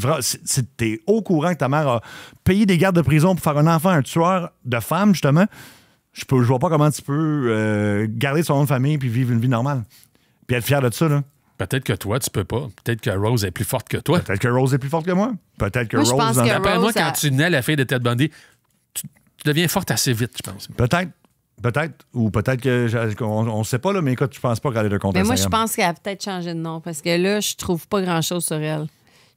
Speaker 1: t'es au courant que ta mère a payé des gardes de prison pour faire un enfant un tueur de femme, justement, je vois pas comment tu peux garder son nom de famille puis vivre une vie normale. Puis être fier de ça, là.
Speaker 4: Peut-être que toi, tu peux pas. Peut-être que Rose est plus forte que toi.
Speaker 1: Peut-être que Rose est plus forte que moi. Peut-être que
Speaker 2: Moi, je
Speaker 1: Rose...
Speaker 2: pense que
Speaker 4: Rappelle-moi,
Speaker 2: Rose,
Speaker 4: quand
Speaker 2: elle-
Speaker 4: tu nais la fille de Ted Bundy, tu deviens forte assez vite, je pense.
Speaker 1: Peut-être. Ou peut-être on sait pas, là, mais écoute, je pense pas qu'elle ait de compte
Speaker 2: Mais moi, je
Speaker 1: Instagram.
Speaker 2: pense qu'elle a peut-être changé de nom parce que là, je trouve pas grand-chose sur elle.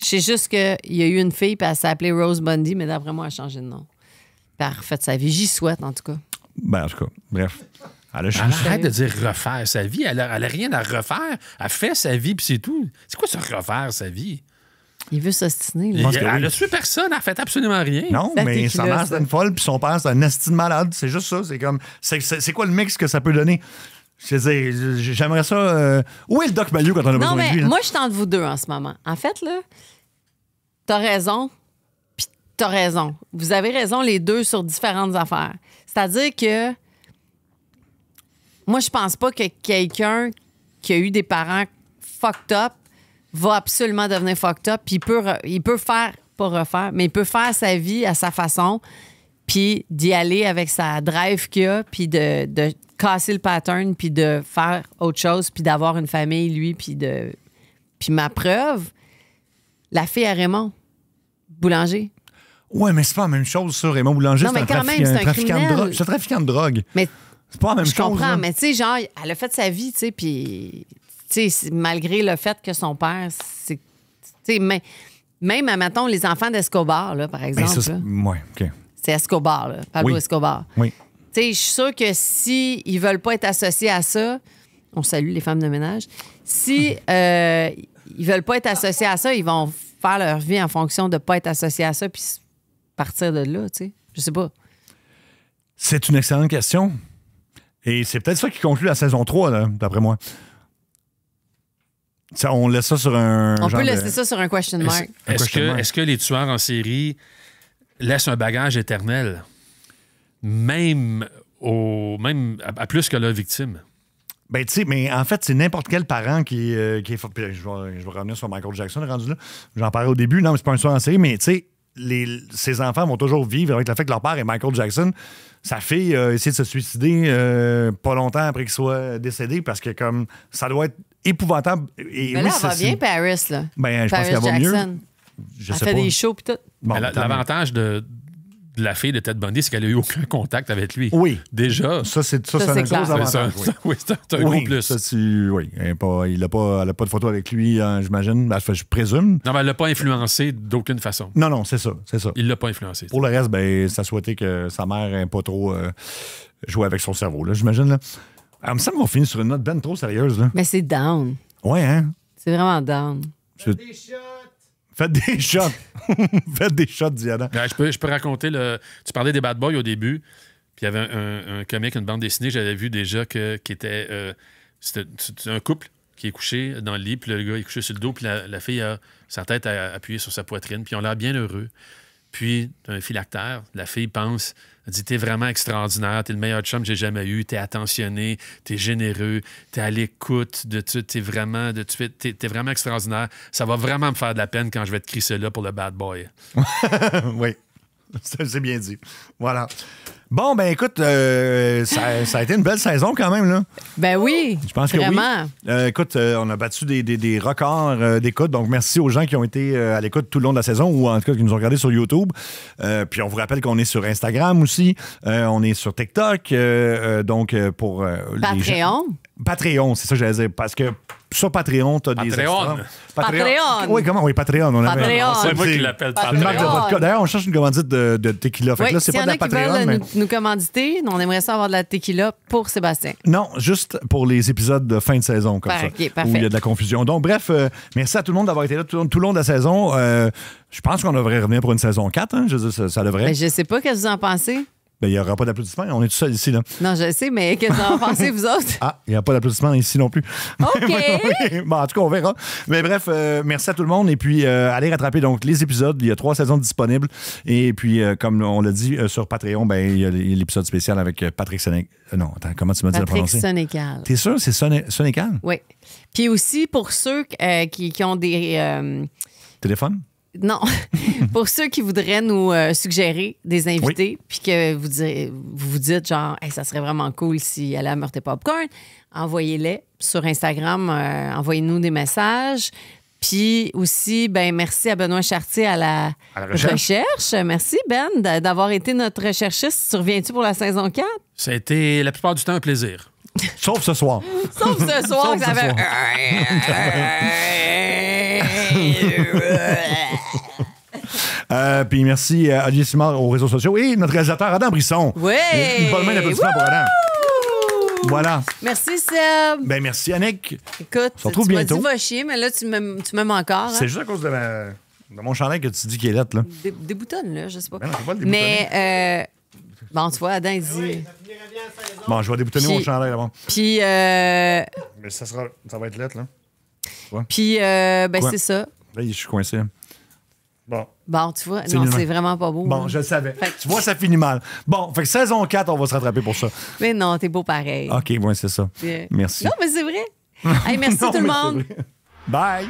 Speaker 2: Je sais juste qu'il y a eu une fille, puis elle s'appelait Rose Bundy, mais d'après moi, elle a changé de nom. Puis elle a refait sa vie. J'y souhaite, en tout cas.
Speaker 1: Ben, en tout cas, bref. Elle a
Speaker 4: Elle
Speaker 1: changé.
Speaker 4: arrête de dire refaire sa vie. Elle a rien à refaire. Elle fait sa vie, puis c'est tout. C'est quoi ça, refaire sa vie?
Speaker 2: Il veut s'ostiner, là.
Speaker 1: pense que
Speaker 4: Elle
Speaker 1: oui.
Speaker 4: a tué personne. Elle fait absolument rien.
Speaker 1: Non,
Speaker 2: Ça
Speaker 1: mais
Speaker 2: fait
Speaker 1: sa
Speaker 2: qu'il a
Speaker 1: mère,
Speaker 2: ça.
Speaker 1: c'est une folle, puis son père, c'est un esti de malade. C'est juste ça. C'est comme. C'est quoi le mix que ça peut donner? Je veux dire, j'aimerais ça. Où est le Doc Malieu quand on a
Speaker 2: Non,
Speaker 1: besoin de
Speaker 2: mais
Speaker 1: lui? là?
Speaker 2: moi, je tente vous deux en ce moment. En fait, là, t'as raison, puis t'as raison. Vous avez raison, les deux, sur différentes affaires. C'est-à-dire que moi, je pense pas que quelqu'un qui a eu des parents fucked up va absolument devenir fucked up, puis il peut faire, pas refaire, mais il peut faire sa vie à sa façon, puis d'y aller avec sa drive qu'il a, puis de casser le pattern, puis de faire autre chose, puis d'avoir une famille, lui, puis ma preuve, la fille à Raymond, boulanger.
Speaker 1: Ouais, mais c'est pas la même chose, ça. Raymond Boulanger,
Speaker 2: Non,
Speaker 1: c'est
Speaker 2: mais
Speaker 1: un
Speaker 2: quand même, c'est un
Speaker 1: trafiquant de
Speaker 2: criminel.
Speaker 1: drogue. C'est un trafiquant de drogue.
Speaker 2: Mais
Speaker 1: C'est pas la même
Speaker 2: je
Speaker 1: chose.
Speaker 2: comprends,
Speaker 1: là.
Speaker 2: mais tu sais, genre, elle a fait sa vie, tu sais, puis, tu sais, malgré le fait que son père, c'est. Tu sais, même, admettons, les enfants d'Escobar, là, par
Speaker 1: Ben,
Speaker 2: exemple,
Speaker 1: ça, c'est.
Speaker 2: là,
Speaker 1: Ouais, OK.
Speaker 2: c'est Escobar, là, Pablo
Speaker 1: Oui.
Speaker 2: Escobar.
Speaker 1: Oui.
Speaker 2: Tu sais, je suis sûre que si ils veulent pas être associés à ça, on salue les femmes de ménage, si ils veulent pas être associés à ça, ils vont faire leur vie en fonction de pas être associés à ça, puis partir de là, tu sais. Je sais pas.
Speaker 1: C'est une excellente question. Et c'est peut-être ça qui conclut la saison 3, là, d'après moi. Ça, on laisse ça sur un.
Speaker 2: On
Speaker 1: genre
Speaker 2: peut
Speaker 1: de-
Speaker 2: laisser ça sur un question mark.
Speaker 4: Est-ce que les tueurs en série laissent un bagage éternel, même à plus que leur victime?
Speaker 1: Ben, tu sais, mais en fait, c'est n'importe quel parent qui est. Je vais revenir sur Michael Jackson, rendu là. J'en parlais au début. Non, mais c'est pas un soir en série, mais tu sais, ces enfants vont toujours vivre avec le fait que leur père est Michael Jackson. Sa fille a essayé de se suicider pas longtemps après qu'il soit décédé parce que, comme, ça doit être épouvantable. Et,
Speaker 2: mais là, elle va bien, Paris, là.
Speaker 1: Ben, je pense qu'elle va mieux.
Speaker 2: Elle fait des shows pis tout.
Speaker 4: Bon, l'avantage de la fille de Ted Bundy, c'est qu'elle n'a eu aucun contact avec lui.
Speaker 1: Oui.
Speaker 4: Déjà.
Speaker 1: Ça, c'est un gros avantage.
Speaker 4: Oui, c'est un gros plus.
Speaker 1: Oui. Elle n'a pas de photo avec lui, j'imagine. Ben, je présume.
Speaker 4: Non, mais elle ne l'a pas influencé d'aucune façon.
Speaker 1: Non, c'est ça.
Speaker 4: Il ne l'a pas influencé.
Speaker 1: Pour le reste, ben, ça souhaitait que sa mère n'ait pas trop joué avec son cerveau, là, j'imagine. Là. Alors, il me semble qu'on finit sur une note ben trop sérieuse. Là.
Speaker 2: Mais c'est down.
Speaker 1: Ouais, hein?
Speaker 2: C'est vraiment down.
Speaker 5: Des shots.
Speaker 1: Faites des shots. Faites des shots, Diana.
Speaker 4: Ben, je peux raconter Tu parlais des Bad Boys au début, puis il y avait un comique, une bande dessinée, j'avais vu déjà qui était. C'était un couple qui est couché dans le lit, puis le gars est couché sur le dos, puis la fille a sa tête appuyée sur sa poitrine, puis ils ont l'air bien heureux. Puis, un phylactère, la fille pense, elle dit, t'es vraiment extraordinaire, t'es le meilleur chum que j'ai jamais eu, t'es attentionné, t'es généreux, t'es à l'écoute, t'es vraiment extraordinaire. Ça va vraiment me faire de la peine quand je vais te crisser là pour le bad boy.
Speaker 1: Oui, c'est bien dit. Voilà. Bon, ben écoute, ça a été une belle saison quand même, là.
Speaker 2: Ben oui,
Speaker 1: je pense
Speaker 2: vraiment.
Speaker 1: Que oui. Écoute, on a battu des records d'écoute, donc merci aux gens qui ont été à l'écoute tout le long de la saison ou en tout cas qui nous ont regardés sur YouTube. Puis on vous rappelle qu'on est sur Instagram aussi, on est sur TikTok, donc pour
Speaker 2: Patreon.
Speaker 1: les gens... Patreon, c'est ça que j'allais dire, parce que sur Patreon, t'as des extras.
Speaker 2: Patreon.
Speaker 1: Oui, comment? Oui, Patreon.
Speaker 2: Patreon.
Speaker 4: C'est moi qui l'appelle Patreon.
Speaker 1: Une marque de vodka. D'ailleurs, on cherche une commandite de tequila. Fait que là, c'est pas de la Patreon.
Speaker 2: Qui veulent nous commanditer, on aimerait ça avoir de la tequila pour Sébastien.
Speaker 1: Non, juste pour les épisodes de fin de saison, comme ça.
Speaker 2: Okay,
Speaker 1: où il y a de la confusion. Donc, bref, merci à tout le monde d'avoir été là tout le long de la saison. Je pense qu'on devrait revenir pour une saison 4. Hein? Je veux dire, ça devrait.
Speaker 2: Mais je sais pas, qu'est-ce que vous en pensez?
Speaker 1: Ben, il n'y aura pas d'applaudissements. On est tout seul ici, là.
Speaker 2: Non, je sais, mais qu'est-ce que vous en pensez, vous autres?
Speaker 1: Ah, il n'y a pas d'applaudissements ici non plus.
Speaker 2: OK.
Speaker 1: Bon, en tout cas, on verra. Mais bref, merci à tout le monde. Et puis, allez rattraper donc les épisodes. Il y a 3 saisons disponibles. Et puis, comme on l'a dit, sur Patreon, ben, il y a l'épisode spécial avec Patrick Sénécal. Non, attends, comment tu m'as dit la prononcer?
Speaker 2: Patrick Sénécal.
Speaker 1: T'es sûr, c'est Sénécal?
Speaker 2: Oui. Puis aussi, pour ceux qui ont des...
Speaker 1: Téléphone?
Speaker 2: Non. Pour ceux qui voudraient nous suggérer des invités, puis que vous vous dites genre, hey, ça serait vraiment cool si elle allait à Meurtre et Popcorn, envoyez-les sur Instagram, envoyez-nous des messages. Puis aussi, ben merci à Benoît Chartier à la recherche. Merci, Ben, d'avoir été notre recherchiste. Tu reviens-tu pour la saison 4?
Speaker 4: Ça a été la plupart du temps un plaisir.
Speaker 1: Sauf ce soir.
Speaker 2: Sauf ce soir, que ça fait...
Speaker 1: Puis merci à Olivier Simard aux réseaux sociaux et notre réalisateur Adam Brisson.
Speaker 2: Oui!
Speaker 1: Une bonne main d'applaudissements pour Adam. Voilà.
Speaker 2: Merci, Seb.
Speaker 1: Ben merci, Annick.
Speaker 2: Écoute,
Speaker 1: on se retrouve bientôt.
Speaker 2: Tu m'as dit va chier, mais là, tu m'aimes encore. Hein?
Speaker 1: C'est juste à cause de mon chandail que tu dis qu'il est lettre, là.
Speaker 2: Des boutons, là, je sais pas.
Speaker 1: Ben non, pas le déboutonner.
Speaker 2: Mais, bon, tu vois, Adam, il dit...
Speaker 1: Bon, je vais déboutonner mon chandail d'abord.
Speaker 2: Puis,
Speaker 1: mais ça va être lettre, là. Ouais.
Speaker 2: Puis, ben,
Speaker 1: ouais.
Speaker 2: C'est ça.
Speaker 1: Là, je suis coincé.
Speaker 2: Bon, tu vois, non, c'est vraiment pas beau.
Speaker 1: Bon,
Speaker 2: hein.
Speaker 1: je le savais. Tu vois, ça finit mal. Bon, fait que saison 4, on va se rattraper pour ça.
Speaker 2: Mais non, t'es beau pareil.
Speaker 1: OK, ouais, c'est ça. Merci.
Speaker 2: Non, mais c'est vrai. Hey, merci
Speaker 1: non,
Speaker 2: tout le monde.
Speaker 1: Bye.